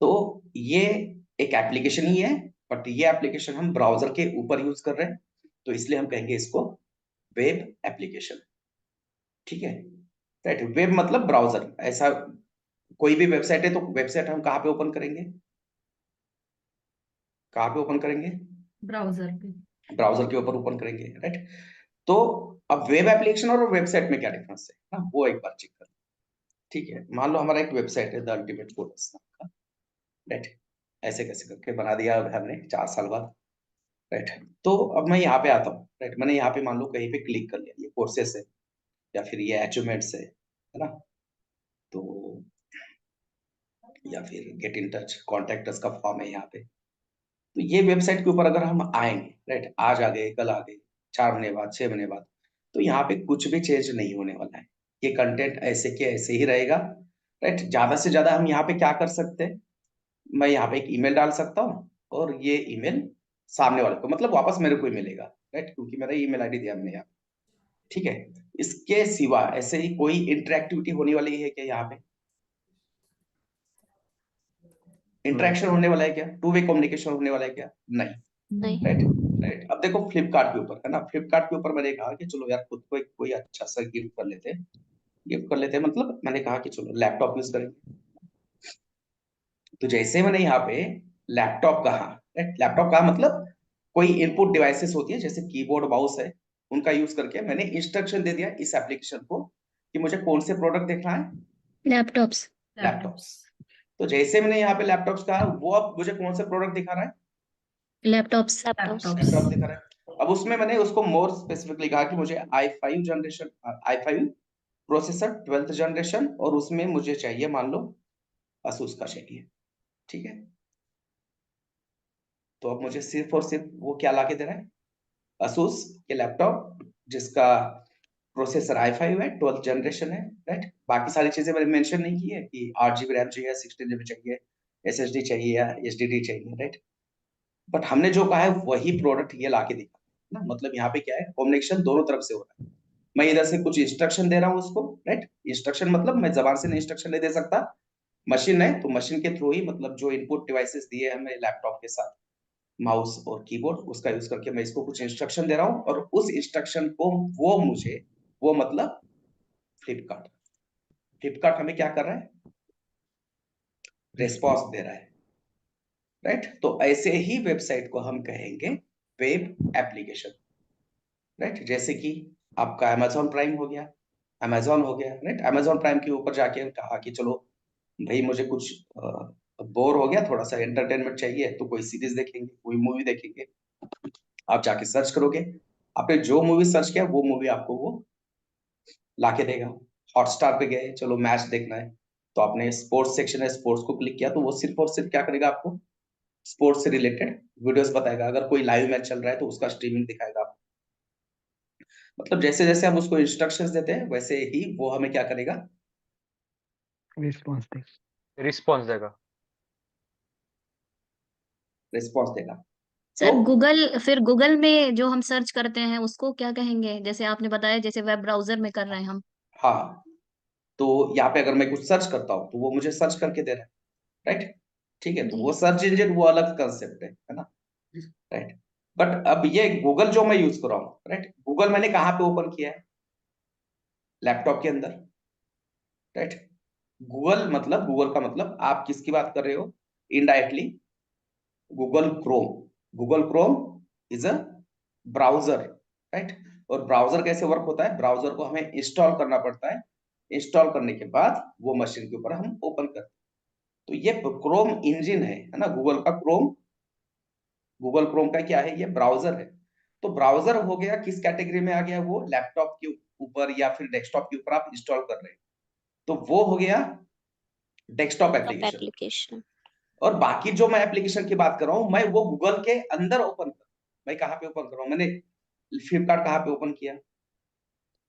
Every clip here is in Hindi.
तो ये एक एप्लीकेशन ही है, बट ये एप्लीकेशन हम ब्राउजर के ऊपर यूज कर रहे हैं, तो इसलिए हम कहेंगे इसको वेब एप्लीकेशन। ठीक है, राइट। वेब मतलब ब्राउजर, ऐसा कोई भी वेबसाइट है तो वेबसाइट हम कहाँ पे ओपन करेंगे, कहाँ पे ओपन करेंगे, ब्राउजर पे। ब्राउजर के ऊपर ओपन करेंगे, राइट। तो अब वेब एप्लीकेशन और वेबसाइट में क्या डिफरेंस है ना, वो एक बार चेक कर। ठीक है, मान लो हमारा एक वेबसाइट है द अल्टीमेट कोर्स का, राइट। ऐसे कैसे करके बना दिया हमने 4 साल बाद, राइट। तो अब मैं यहाँ पे आता हूँ, राइट। मैंने यहाँ पे मान लो कहीं पे क्लिक कर लिया, ये कोर्सेस है या फिर ये अचीवमेंट्स है ना, तो या फिर get in touch contact us का फॉर्म है यहाँ पे। तो ये वेबसाइट के ऊपर अगर हम आएंगे, राइट, आज आ गए कल आ गए 4 महीने बाद 6 महीने बाद, तो यहाँ पे कुछ भी चेंज नहीं होने वाला है। ये कंटेंट ऐसे के ऐसे ही रहेगा, राइट। ज्यादा से ज्यादा हम यहाँ पे क्या कर सकते हैं, मैं यहाँ पे एक ईमेल डाल सकता हूँ और ये ईमेल सामने वाले को मतलब वापस मेरे को ही मिलेगा, राइट, क्योंकि मेरा ईमेल आईडी दिया हमने यहाँ पे। ठीक है, इसके सिवा ऐसे ही कोई इंटरेक्टिविटी होने वाली है क्या यहाँ पे, इंटरेक्शन होने वाला है क्या, टू वे कम्युनिकेशन होने वाला है क्या, नहीं, नहीं। राइट। राइट, अब देखो फ्लिपकार्ट के ऊपर है ना, फ्लिपकार्ट के ऊपर मैंने कहा कि चलो यार खुद को एक कोई अच्छा सा गिफ्ट कर लेते हैं, गिफ्ट कर लेते हैं, मतलब मैंने कहा कि चलो लैपटॉप यूज करेंगे। तो जैसे मैंने यहाँ पे लैपटॉप कहा, लैपटॉप कहा मतलब कोई इनपुट डिवाइसेस होती है जैसे कीबोर्ड माउस है, उनका यूज करके मैंने इंस्ट्रक्शन दे दिया इस एप्लीकेशन को कि मुझे कौन से प्रोडक्ट देखना है, लैपटॉप्स। लैपटॉप्स। तो जैसे मैंने यहाँ पे लैपटॉप्स कहा, वो अब मुझे कौन से प्रोडक्ट दिखा रहा है, लैपटॉप्स। लैपटॉप्स। लैपटॉप दिखा रहा है। अब उसमें मैंने उसको मोर स्पेसिफिकली कहा कि मुझे i5 generation, i5 processor 12th generation, और उसमें मुझे चाहिए मान लो asus का चाहिए। ठीक है, तो अब मुझे सिर्फ और सिर्फ वो क्या लाके दे रहा है, asus के लैपटॉप जिसका प्रोसेसर i5 है, 12th जनरेशन है, राइट। बाकी सारी चीजें मैंने मेंशन नहीं की है कि 8 GB रैम चाहिए, 16 GB चाहिए, SSD चाहिए या HDD चाहिए, राइट। बट हमने जो कहा है वही प्रोडक्ट ये लाके दिखा ना, मतलब यहाँ पे क्या है, कॉम्बिनेशन दोनों तरफ से हो रहा है। मैं इधर से कुछ इंस्ट्रक्शन दे रहा हूँ उसको, राइट। इंस्ट्रक्शन मतलब मैं जबान से नहीं इंस्ट्रक्शन नहीं दे सकता, मशीन है तो मशीन के थ्रू ही, मतलब जो इनपुट डिवाइसेस दिए हमें लैपटॉप के साथ, माउस और कीबोर्ड, उसका यूज करके मैं इसको कुछ इंस्ट्रक्शन दे रहा हूँ, और उस इंस्ट्रक्शन को वो मुझे, वो मतलब फ्लिपकार्ट, फ्लिपकार्ट हमें क्या कर रहा है, रेस्पॉन्स दे रहा है, राइट। तो ऐसे ही वेबसाइट को हम कहेंगे वेब एप्लीकेशन, राइट। जैसे कि आपका अमेजोन प्राइम हो गया, अमेजोन हो गया, राइट। अमेजोन प्राइम के ऊपर जाके कहा कि चलो भाई मुझे कुछ बोर हो गया, थोड़ा सा एंटरटेनमेंट चाहिए, तो कोई सीरीज देखेंगे, कोई मूवी देखेंगे, आप जाके सर्च करोगे, आपने जो मूवी सर्च किया वो मूवी आपको वो लाके देगा। हॉटस्टार पे गए, चलो मैच देखना है, तो आपने स्पोर्ट्स सेक्शन है, स्पोर्ट्स को क्लिक किया, तो वो सिर्फ और सिर्फ क्या करेगा, आपको स्पोर्ट्स से रिलेटेड वीडियोस बताएगा। अगर कोई लाइव मैच चल रहा है तो उसका स्ट्रीमिंग दिखाएगा आपको। मतलब जैसे जैसे हम उसको इंस्ट्रक्शंस देते हैं वैसे ही वो हमें क्या करेगा, रिस्पॉन्स दे। रिस्पॉन्स देगा। रिस्पॉन्स देगा। तो सर गूगल, फिर गूगल में जो हम सर्च करते हैं उसको क्या कहेंगे, जैसे आपने बताया जैसे वेब ब्राउजर में कर रहे हैं हम। हाँ, तो यहाँ पे अगर मैं कुछ सर्च करता हूँ तो वो मुझे सर्च करके दे रहा है, राइट। ठीक है, तो जी। वो सर्च इंजन वो अलग कंसेप्ट है ना, राइट। बट अब ये गूगल जो मैं यूज कर रहा हूँ, राइट, गूगल मैंने कहाँ पे ओपन किया है, लैपटॉप के अंदर, राइट। गूगल मतलब, गूगल का मतलब आप किसकी बात कर रहे हो, indirectly Google Chrome. Google Chrome is a browser, right. और ब्राउजर कैसे वर्क होता है, ब्राउजर को हमें इंस्टॉल करना पड़ता है, इंस्टॉल करने के बाद वो मशीन के ऊपर हम ओपन करते हैं। तो ये क्रोम इंजन है ना, गूगल का क्रोम, गूगल क्रोम का क्या है, ये ब्राउजर है। तो ब्राउजर हो गया किस कैटेगरी में आ गया, वो लैपटॉप के ऊपर या फिर डेस्कटॉप के ऊपर आप इंस्टॉल कर रहे हैं, तो वो हो गया डेस्कटॉप टॉप एप्लीकेशन। एप्लीकेशन। और बाकी जो मैं एप्लीकेशन की बात कर रहा हूं, मैं वो गूगल के अंदर ओपन कर, मैं कहाँ पे ओपन कर रहा हूँ, मैंने फ्लिपकार्ट कहाँ पे ओपन किया,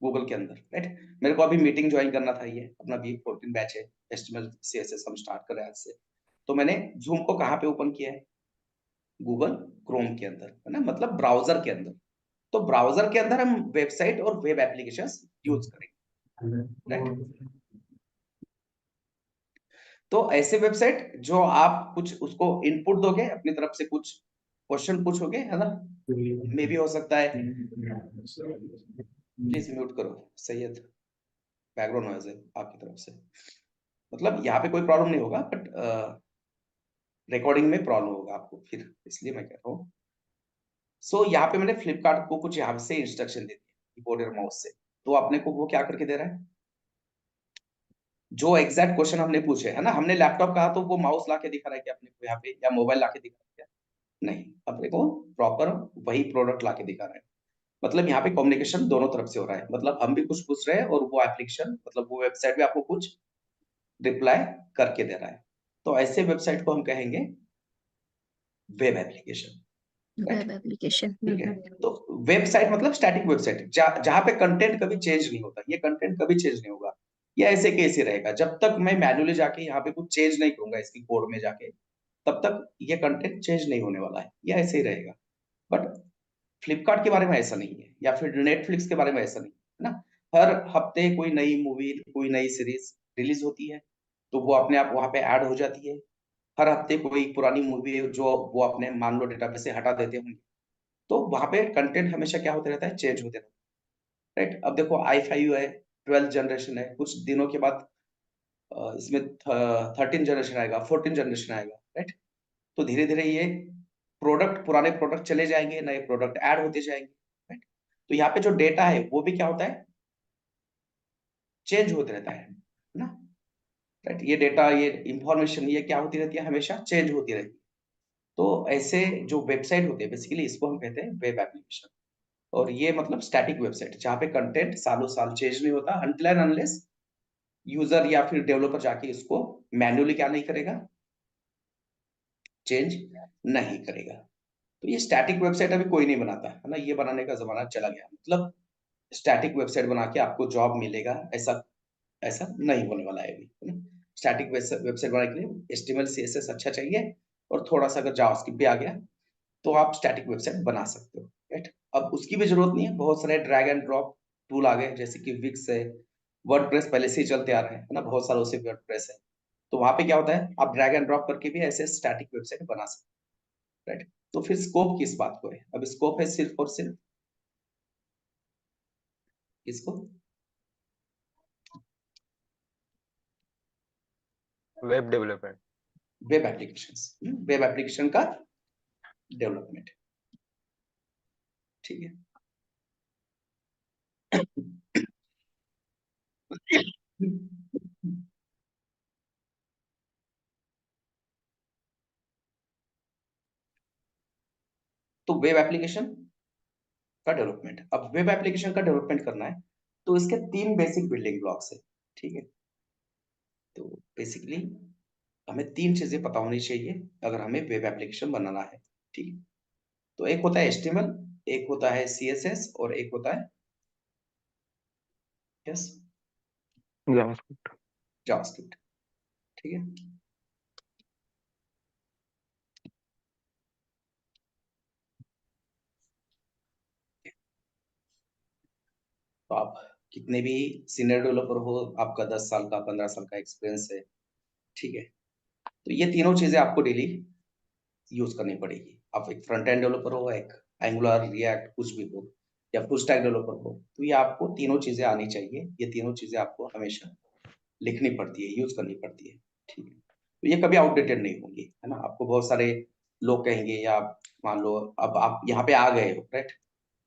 गूगल के अंदर, राइट। मेरे को अभी मीटिंग ज्वाइन करना था, ये अपना V14 बैच है, HTML CSS हम स्टार्ट कर रहे हैं आज से। तो मैंने जूम को कहाँ पे ओपन किया है, गूगल क्रोम के अंदर, है ना, मतलब ब्राउजर के अंदर। तो ब्राउजर के अंदर हम वेबसाइट और वेब एप्लीकेशंस यूज करेंगे, राइट। तो ऐसे वेबसाइट जो आप कुछ उसको इनपुट दोगे अपनी तरफ से, कुछ क्वेश्चन पूछोगे, है ना, मे भी हो सकता है। प्लीज म्यूट करो सैयद, बैकग्राउंड नॉइज है आपकी तरफ से। मतलब यहाँ पे कोई प्रॉब्लम नहीं होगा, बट रिकॉर्डिंग में प्रॉब्लम होगा आपको फिर, इसलिए मैं कह रहा हूँ। सो यहाँ पे मैंने फ्लिपकार्ट को कुछ यहाँ से इंस्ट्रक्शन दे दिए कीबोर्ड और माउस से। तो अपने को वो क्या करके दे रहा है, जो एग्जैक्ट क्वेश्चन हमने पूछे, है ना, हमने लैपटॉप कहा तो वो माउस ला के दिखा रहा है कि अपने को यहाँ पे, या मोबाइल ला के दिखा रहा है क्या? नहीं, अपने को प्रॉपर वही प्रोडक्ट ला के दिखा रहा है। मतलब यहाँ पे कम्युनिकेशन दोनों तरफ से हो रहा है, मतलब हम भी कुछ पूछ रहे हैं और वो एप्लीकेशन, मतलब वो वेबसाइट भी आपको कुछ रिप्लाई करके दे रहा है। तो ऐसे वेबसाइट को हम कहेंगे web application, web right. Application. ठीक है, तो वेबसाइट मतलब स्टैटिक वेबसाइट, जहां पे कंटेंट कभी चेंज नहीं होता, ये कंटेंट कभी चेंज नहीं होगा, ये ऐसे कैसे रहेगा जब तक मैं मैन्युअली जाके यहाँ पे कुछ चेंज नहीं करूंगा इसकी कोड में जाके, तब तक ये कंटेंट चेंज नहीं होने वाला है, ये ऐसे ही रहेगा। बट फ्लिपकार्ट के बारे में ऐसा नहीं है, या फिर नेटफ्लिक्स के बारे में ऐसा नहीं है ना। हर हफ्ते कोई नई मूवी, कोई नई सीरीज रिलीज होती है, तो वो अपने आप वहां पे ऐड हो जाती है। हर हफ्ते कोई पुरानी मूवी जो वो अपने मान लो डेटाबेस से हटा देते होंगे, तो वहां पे कंटेंट हमेशा क्या होते रहता है, चेंज होते रहता है, राइट। अब देखो i5 है, 12th जनरेशन है, कुछ दिनों के बाद इसमें 13 जनरेशन आएगा, 14 जनरेशन आएगा, राइट। तो धीरे धीरे ये प्रोडक्ट, पुराने प्रोडक्ट चले जाएंगे, नए प्रोडक्ट ऐड होते जाएंगे, राइट। तो यहाँ पे जो डेटा है वो भी क्या होता है, चेंज होते रहता है ना, राइट। ये डेटा, ये इंफॉर्मेशन, ये क्या होती रहती है, हमेशा चेंज होती रहती है। तो ऐसे जो वेबसाइट होते हैं बेसिकली, इसको हम कहते हैं वेब एप्लीकेशन। और ये मतलब स्टैटिक वेबसाइट, जहाँ पे कंटेंट सालों साल चेंज नहीं होता, अनटिल एंड अनलेस यूजर या फिर डेवलपर जाके इसको मैन्युअली क्या नहीं करेगा, चेंज नहीं करेगा। तो ये स्टैटिक वेबसाइट अभी कोई नहीं बनाता है ना, ये बनाने का जमाना चला गया। मतलब स्टैटिक वेबसाइट बना के आपको जॉब मिलेगा, ऐसा ऐसा नहीं होने वाला है अभी, है ना। स्टैटिक वेबसाइट बनाने के लिए HTML CSS अच्छा चाहिए, और थोड़ा सा अगर जावास्क्रिप्ट भी आ गया तो आप स्टैटिक वेबसाइट बना सकते हो, राइट। अब उसकी भी जरूरत नहीं है, बहुत सारे ड्रैग एंड ड्रॉप टूल आ गए, जैसे कि विक्स है, वर्डप्रेस पहले से ही चलते आ रहे हैं, है ना, बहुत सालों से वर्डप्रेस है। तो वहां पे क्या होता है, आप ड्रैग एंड ड्रॉप करके भी ऐसे स्टैटिक वेबसाइट बना सकते हैं, राइट। तो फिर स्कोप किस बात को है, अब स्कोप है सिर्फ और सिर्फ किसको, web development. Web application, web application का डेवलपमेंट, ठीक है। तो वेब एप्लीकेशन का डेवलपमेंट, अब वेब एप्लीकेशन का डेवलपमेंट करना है तो इसके तीन बेसिक बिल्डिंग ब्लॉक्स है, ठीक है। तो बेसिकली हमें तीन चीजें पता होनी चाहिए अगर हमें वेब एप्लीकेशन बनाना है, ठीक है। तो एक होता है HTML, एक होता है CSS, और एक होता है, यस, जावास्क्रिप्ट। जावास्क्रिप्ट, ठीक है। तो आप कितने भी सीनियर डेवलपर हो, आपका 10 साल का, 15 साल का एक्सपीरियंस है, ठीक है, तो ये तीनों चीजें आपको डेली यूज करनी पड़ेगी। आप एक फ्रंट एंड डेवलपर हो, एक एंगुलर, रिएक्ट, कुछ भी हो, या फुल स्टैक डेवलपर हो, तो ये आपको तीनों चीजें आनी चाहिए। ये तीनों चीजें आपको हमेशा लिखनी पड़ती है, यूज करनी पड़ती है, ठीक है। तो ये कभी आउटडेटेड नहीं होंगी, है ना। आपको बहुत सारे लोग कहेंगे, या मान लो अब आप यहाँ पे आ गए हो, राइट,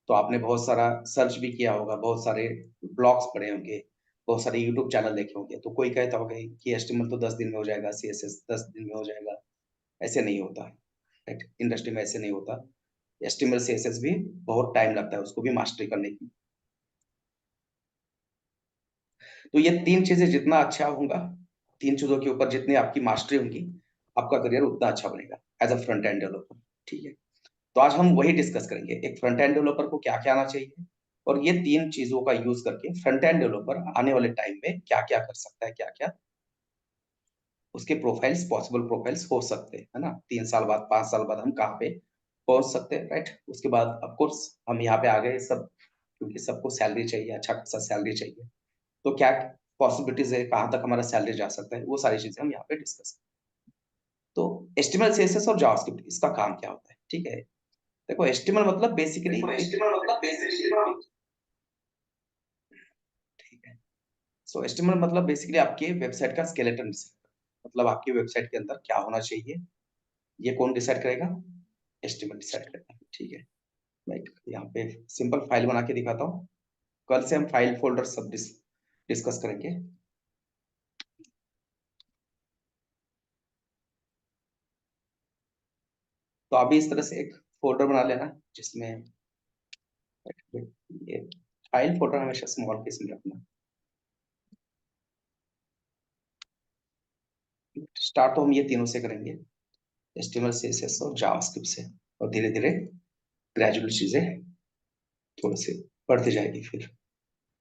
तो आपने बहुत सारा सर्च भी किया होगा, बहुत सारे ब्लॉग्स पढ़े होंगे, बहुत सारे यूट्यूब चैनल देखे होंगे, तो कोई कहता होगा कि HTML तो 10 दिन में हो जाएगा, CSS 10 दिन में हो जाएगा। ऐसे नहीं होता, राइट, इंडस्ट्री में ऐसे नहीं होता। HTML CSS भी बहुत टाइम लगता है उसको भी मास्टरी करने की। तो ये तीन चीजें जितना अच्छा होगा, तीन चीजों के ऊपर जितनी आपकी मास्टरी होगी, आपका करियर उतना अच्छा बनेगा as a front end developer, ठीक है। तो आज हम वही डिस्कस करेंगे, एक फ्रंट एंड डेवलपर को क्या क्या आना चाहिए, और ये तीन चीजों का यूज करके फ्रंट एंड डेवलपर आने वाले टाइम में क्या क्या कर सकता है, क्या क्या उसके प्रोफाइल्स, पॉसिबल प्रोफाइल्स हो सकते हैं, है ना। 3 साल बाद, 5 साल बाद हम कहाँ पे पहुंच सकते हैं, राइट। उसके बाद ऑफ कोर्स हम यहाँ पे आ गए सब क्योंकि सबको सैलरी चाहिए, अच्छा खासा सैलरी चाहिए। तो क्या पॉसिबिलिटीज है, कहाँ तक हमारा सैलरी जा सकता है, वो सारी चीजें हम यहाँ पे डिस्कस। तो HTML CSS और जावास्क्रिप्ट इसका काम क्या होता है, ठीक है। देखो HTML मतलब बेसिकली, ठीक है, सो HTML मतलब बेसिकली आपके वेबसाइट का स्केलेटन, मतलब आपकी वेबसाइट के अंदर क्या होना चाहिए, ये कौन डिसाइड करेगा, HTML डिसाइड करेगा, ठीक है। मैं यहाँ पे सिंपल फाइल बना के दिखाता हूँ, कल से हम फाइल फोल्डर सब डिस्कस करेंगे। तो अभी इस तरह से एक फोल्डर बना लेना जिसमें ये फाइल फोल्डर हमेशा स्मॉल केस में रखना। स्टार्ट तो हम ये तीनों से करेंगे, HTML CSS और जावास्क्रिप्ट से, और धीरे धीरे ग्रेजुअली चीजें थोड़ी सी बढ़ती जाएगी फिर,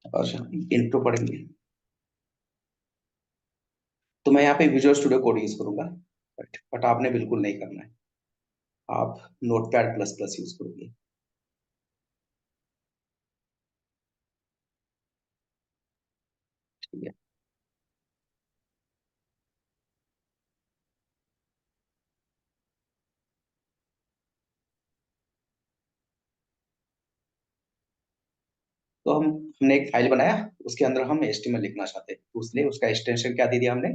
और इंट्रो पढ़ेंगे। तो मैं यहाँ पे विजुअल स्टूडियो कोड यूज करूंगा, बट आपने बिल्कुल नहीं करना है, आप नोटपैड प्लस प्लस यूज करोगे, ठीक है। तो हमने एक फाइल बनाया, उसके अंदर हम HTML लिखना चाहते हैं, तो इसलिए उसका एक्सटेंशन क्या दे दिया हमने,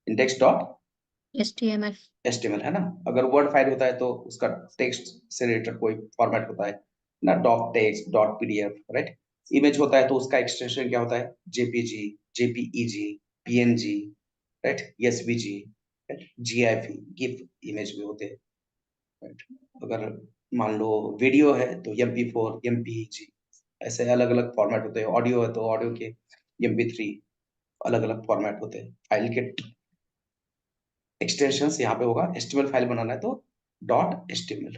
इंडेक्स डॉट HTML। HTML, है ना। अगर वर्ड फाइल होता है तो उसका टेक्स्ट से रिलेटेड कोई फॉर्मेट होता है ना, dot text, dot PDF, right. Image होता है तो उसका एक्सटेंशन क्या होता है, JPG, JPEG, PNG, right, SVG, GIF, GIF image भी होते हैं, राइट। अगर मान लो वीडियो है तो MP4, MPEG, ऐसे अलग अलग फॉर्मेट होते हैं। ऑडियो है तो ऑडियो के MP3, अलग अलग फॉर्मेट होते हैं फाइल के। एक्सटेंशन यहाँ पे होगा, HTML फाइल बनाना है तो .html,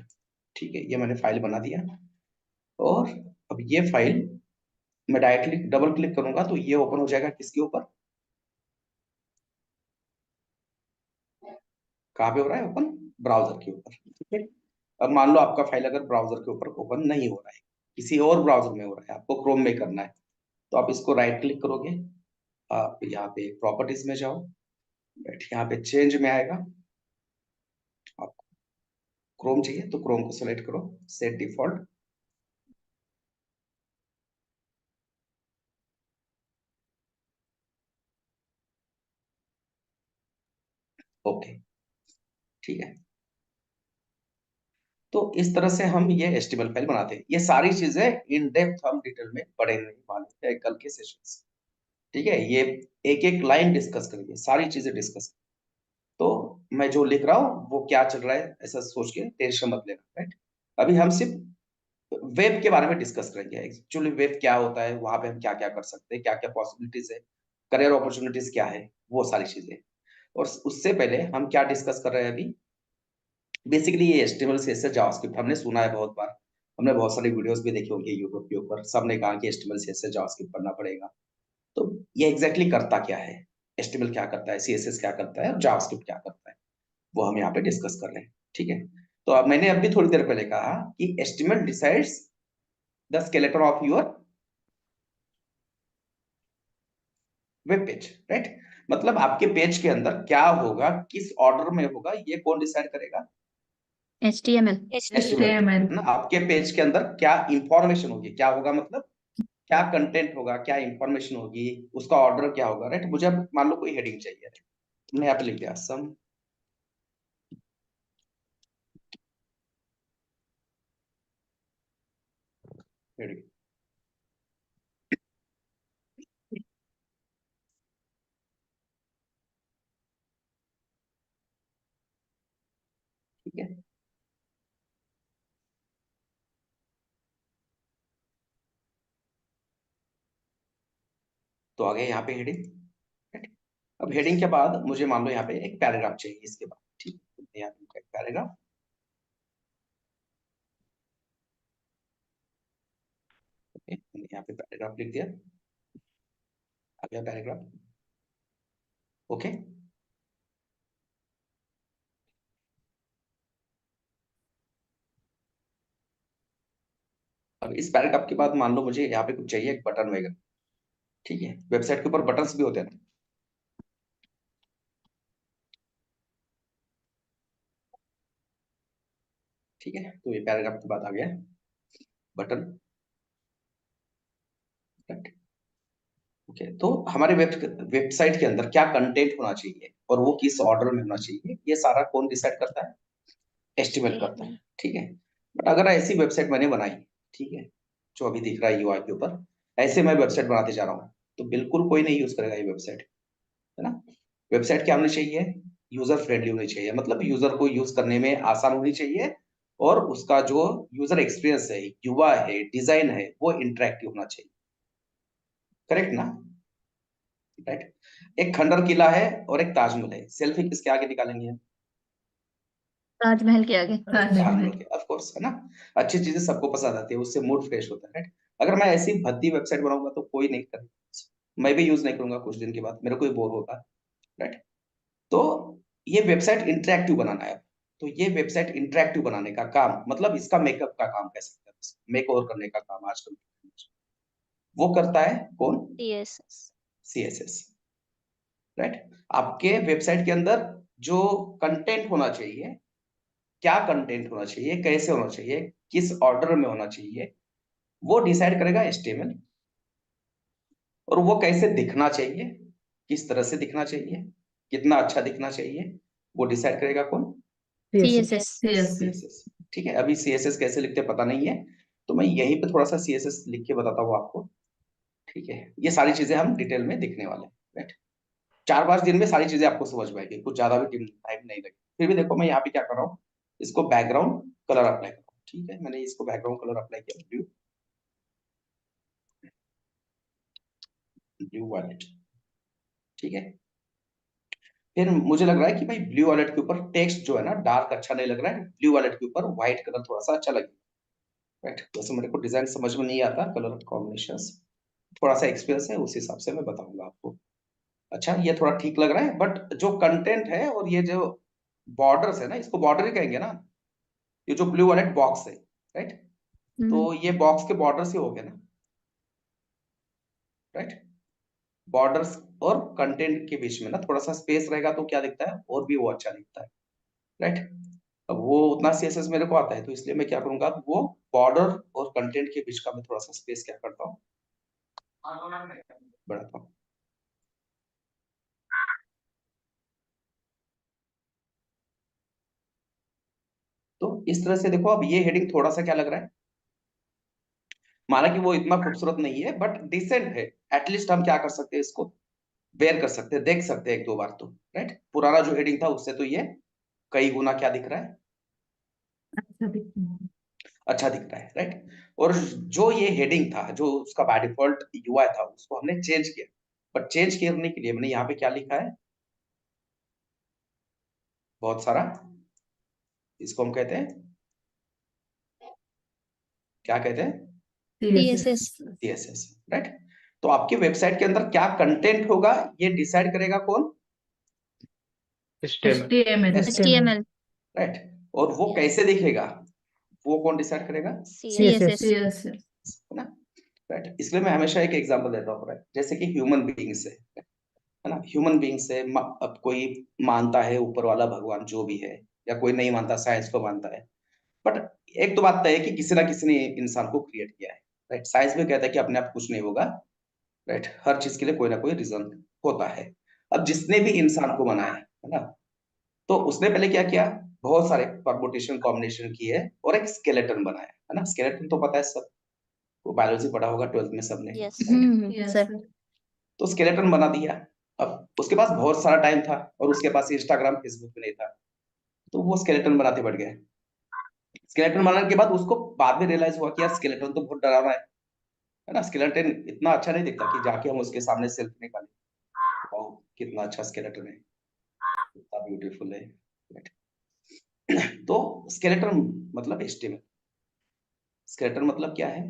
ठीक है। ये मैंने फाइल बना दिया, और अब ये फाइल मैं डायरेक्टली डबल क्लिक करूंगा तो ये ओपन हो जाएगा किसके ऊपर, कहाँ पे हो रहा है ओपन, ब्राउजर के ऊपर, ठीक है। अब मान लो आपका फाइल अगर ब्राउजर के ऊपर ओपन नहीं हो रहा है, किसी और ब्राउजर में हो रहा है, आपको क्रोम में करना है, तो आप इसको राइट क्लिक करोगे, आप यहाँ पे प्रॉपर्टीज में जाओ, राइट, यहाँ पे चेंज में आएगा, आपको क्रोम चाहिए तो क्रोम को सेलेक्ट करो, सेट डिफॉल्ट, ओके, ठीक है। तो इस तरह से हम ये HTML फाइल बनाते हैं। ये सारी चीजें इन डेप्थ हम डिटेल में पढ़ेंगे वाले हैं कल के सेशंस, ठीक है। ये एक एक लाइन डिस्कस करेंगे, सारी चीजें डिस्कस। तो मैं जो लिख रहा हूँ वो क्या चल रहा है ऐसा सोच के टेंशन मत लेना, राइट। अभी हम सिर्फ वेब के बारे में डिस्कस करेंगे, एक्चुअली वेब क्या होता है, वहां पे हम क्या क्या कर सकते हैं, क्या क्या पॉसिबिलिटीज है, करियर अपॉर्चुनिटीज क्या है, वो सारी चीजें। और उससे पहले हम क्या डिस्कस कर रहे हैं अभी, बेसिकली ये HTML CSS जावास्क्रिप्ट हमने सुना है बहुत बार, हमने बहुत सारी वीडियोस भी देखी होंगी यूट्यूब के ऊपर, सबने कहा कि HTML CSS जावास्क्रिप्ट पढ़ना पड़ेगा। तो ये एग्जैक्टली करता क्या है, HTML क्या करता है, CSS क्या करता है, और जावास्क्रिप्ट क्या करता है, वो हम यहाँ पे डिस्कस कर रहे हैं, ठीक है। तो अब मैंने अभी थोड़ी देर पहले कहा कि HTML decides the skeleton of your web page, right. मतलब आपके पेज के अंदर क्या होगा, किस ऑर्डर में होगा, ये कौन डिसाइड करेगा, HTML। HTML, ना। आपके पेज के अंदर क्या इंफॉर्मेशन होगी, क्या होगा मतलब क्या कंटेंट होगा, क्या इंफॉर्मेशन होगी, उसका ऑर्डर क्या होगा, राइट। मुझे अब मान लो कोई हेडिंग चाहिए, मैंने यहाँ पे लिख दिया सम हेडिंग, ठीक है। तो आ गया यहाँ पे हेडिंग, राइट। अब हेडिंग के बाद मुझे मान लो यहाँ पे एक पैराग्राफ चाहिए इसके बाद, ठीक है। तो यहाँ पे एक पैराग्राफ, ओके, मैंने यहाँ पे पैराग्राफ लिख दिया, आ गया पैराग्राफ, ओके। अब इस पैराग्राफ के बाद मान लो मुझे यहाँ पे कुछ चाहिए, एक बटन वगैरह, ठीक है, वेबसाइट के ऊपर बटन्स भी होते हैं ना, ठीक है। तो ये पैराग्राफ के बाद आ गया बटन, राइट। ओके, तो हमारे वेबसाइट के अंदर क्या कंटेंट होना चाहिए और वो किस ऑर्डर में होना चाहिए, ये सारा कौन डिसाइड करता है? एस्टिमेट करता है, ठीक है। बट अगर ऐसी वेबसाइट मैंने बनाई, ठीक है, जो अभी दिख रहा है यूआई के ऊपर, ऐसे मैं वेबसाइट बनाते जा रहा हूँ, तो बिल्कुल कोई नहीं यूज करेगा ये वेबसाइट, है ना। वेबसाइट क्या होनी चाहिए? यूजर फ्रेंडली होनी चाहिए, मतलब यूजर को यूज करने में आसान होनी चाहिए, और उसका जो यूजर एक्सपीरियंस है, युवा है, डिजाइन है, वो इंटरेक्टिव होना चाहिए, करेक्ट ना, राइट। एक खंडर किला है और एक ताजमहल है, सेल्फी किसके आगे निकालेंगे हम? ताजमहल के आगे। ताजमहल के, ऑफ कोर्स, है ना। अच्छी चीजें सबको पसंद आती है, उससे मूड फ्रेश होता है, राइट। अगर मैं ऐसी भद्दी वेबसाइट बनाऊंगा तो कोई नहीं करेगा, मैं भी यूज नहीं करूंगा, कुछ दिन के बाद मेरे को भी बोर होगा, राइट। तो ये वेबसाइट इंटरेक्टिव बनाना है। तो ये वेबसाइट इंटरेक्टिव बनाने का काम, मतलब इसका मेकअप का काम कह सकते हैं, मेक ओवर करने का काम आजकल वो करता है कौन? सीएसएस। CSS, right. आपके वेबसाइट के अंदर जो कंटेंट होना चाहिए, क्या कंटेंट होना चाहिए, कैसे होना चाहिए, किस ऑर्डर में होना चाहिए, वो डिसाइड करेगा एचटीएमएल। और वो कैसे दिखना चाहिए, किस तरह से दिखना चाहिए, कितना अच्छा दिखना चाहिए, वो डिसाइड करेगा कौन? सीएसएस। सीएसएस, ठीक है। अभी सीएसएस कैसे लिखते हैं पता नहीं है, तो मैं यहीं पे थोड़ा सा सीएसएस लिख के बताता हूँ आपको, ठीक है। ये सारी चीजें हम डिटेल में दिखने वाले हैं, राइट। 4-5 दिन में सारी चीजें आपको समझ में आएगी, कुछ ज्यादा भी टाइम नहीं लगेगा। फिर भी देखो मैं यहाँ पे क्या कर रहा हूँ, इसको बैकग्राउंड कलर अप्लाई कर रहा हूँ, ठीक है। मैंने इसको बैकग्राउंड कलर अप्लाई किया ब्लू, ब्लू वॉलेट, ठीक है। फिर मुझे लग रहा है कि भाई ब्लू वॉलेट के ऊपर टेक्स्ट जो है ना डार्क अच्छा नहीं लग रहा है, ब्लू वॉलेट के ऊपर व्हाइट कलर थोड़ा सा अच्छा लगेगा, राइट। वैसे मेरे को डिजाइन समझ में नहीं आता, कलर कॉम्बिनेशन थोड़ा सा एक्सपीरियंस है, उस हिसाब से मैं बताऊंगा आपको। अच्छा, ये थोड़ा ठीक लग रहा है, बट जो कंटेंट है और ये जो बॉर्डर्स है ना, इसको बॉर्डर ही कहेंगे ना, ये जो ब्लू वॉलेट बॉक्स है, राइट। तो ये बॉक्स के बॉर्डर्स ही हो गए ना, राइट। बॉर्डर्स और कंटेंट के बीच में ना थोड़ा सा स्पेस रहेगा तो क्या दिखता है, और भी वो अच्छा दिखता है, राइट। अब वो उतना सीएसएस मेरे को आता है, तो इसलिए मैं क्या करूंगा, वो बॉर्डर और कंटेंट के बीच का मैं थोड़ा सा स्पेस क्या करता हूँ, बढ़ाता हूँ। तो इस तरह से देखो, अब ये हेडिंग थोड़ा सा क्या लग रहा है, माना कि वो इतना खूबसूरत नहीं है बट डिसेंट है, एटलीस्ट हम क्या कर सकते हैं, इसको बेयर कर सकते हैं, देख सकते हैं एक दो बार तो, राइट। पुराना जो हेडिंग था उससे तो ये कई गुना क्या दिख रहा है, अच्छा दिख रहा है, राइट। और जो ये हेडिंग था, जो उसका बाय डिफॉल्ट यूआई था, उसको हमने चेंज किया, बट चेंज करने के लिए मैंने यहाँ पे क्या लिखा है, बहुत सारा, इसको हम कहते हैं, क्या कहते हैं, सीएसएस। CSS, right. तो आपके वेबसाइट के अंदर क्या कंटेंट होगा, ये डिसाइड करेगा कौन? HTML। एचटीएमएल। राइट। और वो कैसे दिखेगा, वो कौन डिसाइड करेगा, सीएसएस। है ना, राइट। इसलिए मैं हमेशा एक एग्जांपल देता हूँ, राइट। जैसे कि ह्यूमन बीइंग्स है ना, ह्यूमन बीइंग्स है, अब कोई मानता है ऊपर वाला भगवान जो भी है, या कोई नहीं मानता, साइंस को मानता है, बट एक तो बात तय है कि किसी ना किसी ने इंसान को क्रिएट किया है, राइट। साइंस भी कहता है कि अपने आप कुछ नहीं होगा, राइट। हर चीज के लिए कोई ना कोई रीजन होता है। अब जिसने भी इंसान को बनाया है ना, तो उसने पहले क्या किया, बहुत सारे परमुटेशन कॉम्बिनेशन किए और एक स्केलेटन बनाया, है ना। स्केलेटन तो पता है सब, वो बायोलॉजी पढ़ा होगा 12th में सबने, यस। राइट। सर। तो स्केलेटन बना दिया। अब उसके पास बहुत सारा टाइम था और उसके पास इंस्टाग्राम फेसबुक भी नहीं था, तो वो स्केलेटन बनाते बढ़ गए। स्केलेटन बनाने के बाद उसको बाद में रियलाइज हुआ कि यार स्केलेटन तो बहुत डरावना है ना। स्केलेटन इतना अच्छा नहीं दिखता कि जाके हम उसके सामने सेल्फी निकालें, वाओ कितना अच्छा स्केलेटन है, कितना ब्यूटीफुल है, तो स्केलेटन मतलब एस्टिमेट, स्केलेटन मतलब क्या है,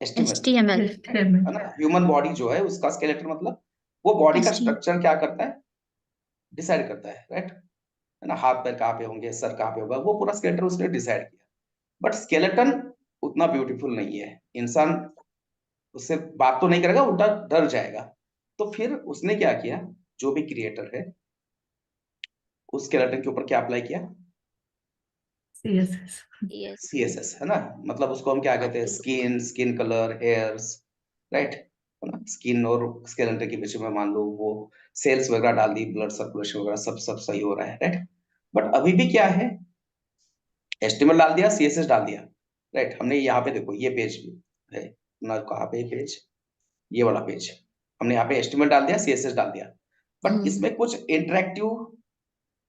एस्टिमेट, एचटीएमएल। है ना। ह्यूमन बॉडी जो है उसका स्केलेटन मतलब वो बॉडी का एचटीएम। स्ट्रक्चर क्या करता है, डिसाइड करता है, राइट, है ना। हाथ पैर कहाँ पे होंगे, सर कहाँ पे होगा, वो पूरा स्केलेटन उसने डिसाइड किया। बट स्केलेटन उतना ब्यूटीफुल नहीं है, इंसान उससे बात तो नहीं करेगा, उल्टा डर जाएगा। तो फिर उसने क्या किया, जो भी क्रिएटर है उस स्केलेटन के ऊपर क्या अप्लाई किया, CSS. यस सीएसएस, है ना। मतलब उसको हम क्या कहते हैं, skin, skin colour, hairs, right, है ना। स्किन और स्केलेटन के बीच में मान लो वो सेल्स वगैरह डाल दी, ब्लड सर्कुलेशन वगैरह सब सब सही हो रहा है, राइट। बट अभी भी क्या है, एचटीएमएल डाल दिया, सीएसएस डाल दिया, राइट। हमने यहाँ पे देखो ये पेज है ना, कहाँ पे पेज, ये वाला पेज, हमने यहाँ पे एचटीएमएल डाल दिया, सीएसएस डाल दिया, बट इसमें कुछ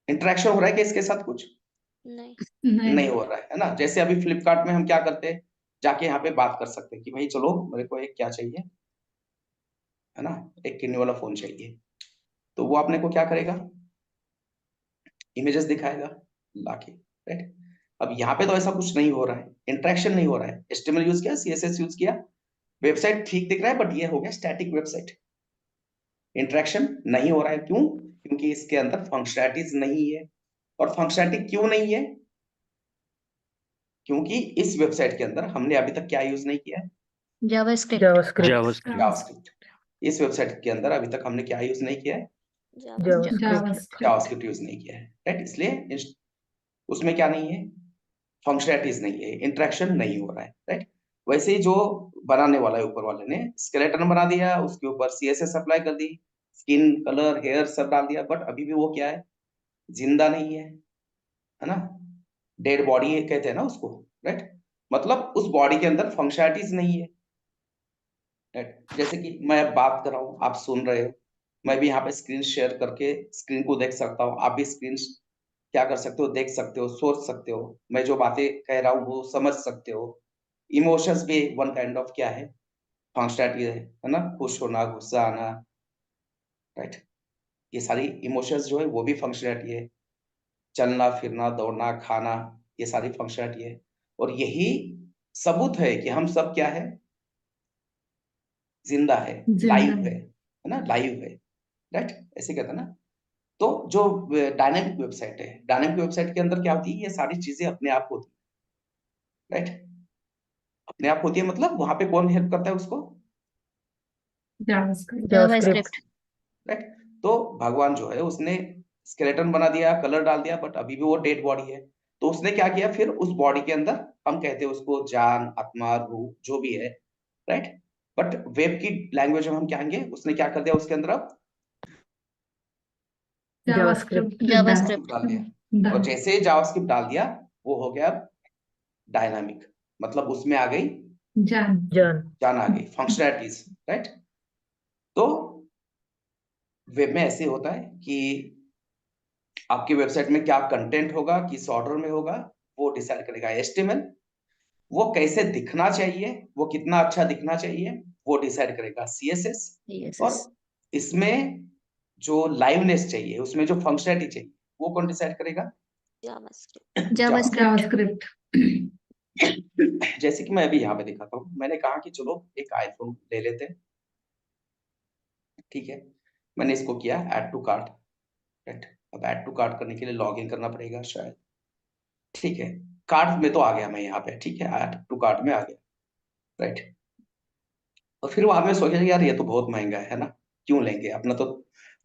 इंटरेक्शन हो रहा है कि इसके साथ कुछ नहीं नहीं हो रहा है ना। जैसे अभी फ्लिपकार्ट में हम क्या करते हैं, जाके यहाँ पे बात कर सकते हैं कि भाई चलो मेरे को एक क्या चाहिए, है ना, एक किन्नी वाला फोन चाहिए, तो वो अपने को क्या करेगा, इमेजेस दिखाएगा लाके, राइट। अब यहाँ पे तो ऐसा कुछ नहीं हो रहा है, इंटरेक्शन नहीं हो रहा है, एचटीएमएल यूज किया, सीएसएस यूज किया, वेबसाइट ठीक दिख रहा है, बट ये हो गया स्टैटिक वेबसाइट, इंटरेक्शन नहीं हो रहा है। क्यों? क्योंकि इसके अंदर फंक्शनैलिटीज नहीं है। और फंक्शनैलिटी क्यों नहीं है? क्योंकि इस वेबसाइट के अंदर हमने अभी तक क्या यूज नहीं किया है, जावास्क्रिप्ट JavaScript. जावास्क्रिप्ट। इस वेबसाइट के अंदर अभी तक हमने क्या यूज नहीं किया है, JavaScript. जावास्क्रिप्ट यूज नहीं किया है, राइट। इसलिए उसमें क्या नहीं है, फंक्शनैलिटीज नहीं है, इंटरेक्शन नहीं हो रहा है, राइट। वैसे ही जो बनाने वाला है ऊपर वाले ने स्केलेटन बना दिया, उसके ऊपर सीएसएस अप्लाई कर दी, स्किन कलर हेयर सब डाल दिया, बट अभी भी वो क्या है, जिंदा नहीं है ना। डेड बॉडी कहते हैं ना उसको, राइट। मतलब उस बॉडी के अंदर फंक्शनैलिटीज नहीं है, राइट। जैसे कि मैं अब बात कर रहा हूँ, आप सुन रहे हो, मैं भी यहाँ पे स्क्रीन शेयर करके स्क्रीन को देख सकता हूँ, आप भी स्क्रीन क्या कर सकते हो, देख सकते हो, सोच सकते हो, मैं जो बातें कह रहा हूँ वो समझ सकते हो। इमोशंस भी वन काइंड ऑफ क्या है, फंक्शनैलिटी है ना, खुश होना, गुस्सा आना, राइट। ये सारी इमोशंस जो है वो भी फंक्शनैलिटी है। चलना फिरना, दौड़ना, खाना, ये सारी फंक्शनैलिटी है। और यही सबूत है कि हम सब क्या है, जिंदा है, लाइव है ना, लाइव है, राइट। ऐसे कहते हैं ना। तो जो डायनेमिक वेबसाइट है, डायनेमिक वेबसाइट के अंदर क्या होती है, ये सारी चीजें अपने आप होती है, राइट। अपने आप होती है मतलब वहां पे कौन हेल्प करता है उसको, JavaScript. JavaScript right. तो भगवान जो है उसने स्केलेटन बना दिया, कलर डाल दिया, बट अभी भी वो डेड बॉडी है। तो उसने क्या किया, फिर उस बॉडी के अंदर हम कहते हैं उसको जान, आत्मा, रूह, जो भी है, राइट। बट वेब की लैंग्वेज में हम कहेंगे उसने क्या कर दिया उसके अंदर, अब JavaScript. जावास्क्रिप्ट डाल दिया। और जैसे ही जावास्क्रिप्ट डाल दिया, वो हो गया डायनामिक, मतलब उसमें आ गई जान, आ गई फंक्शनैलिटीज, राइट। तो वेब में ऐसे होता है कि आपकी वेबसाइट में क्या कंटेंट होगा, किस ऑर्डर में होगा, वो डिसाइड करेगा एचटीएमएल। वो कैसे दिखना चाहिए, वो कितना अच्छा दिखना चाहिए, वो डिसाइड करेगा सीएसएस। और यस इसमें जो लाइवनेस चाहिए, उसमें जो फंक्शनैलिटी चाहिए, वो कौन डिसाइड करेगा, जावास्क्रिप्ट जैसे कि मैं अभी यहाँ पे दिखाता हूँ, मैंने कहा कि चलो एक आईफोन ले लेते हैं, ठीक है। मैंने इसको किया ऐड टू कार्ट, राइट। अब ऐड टू कार्ट करने के लिए लॉग इन करना पड़ेगा शायद, ठीक है। कार्ट में तो आ गया मैं यहाँ पे, ठीक है, ऐड टू कार्ट में आ गया, राइट। और फिर बाद में सोचा यार ये तो बहुत महंगा है ना, क्यों लेंगे, अपना तो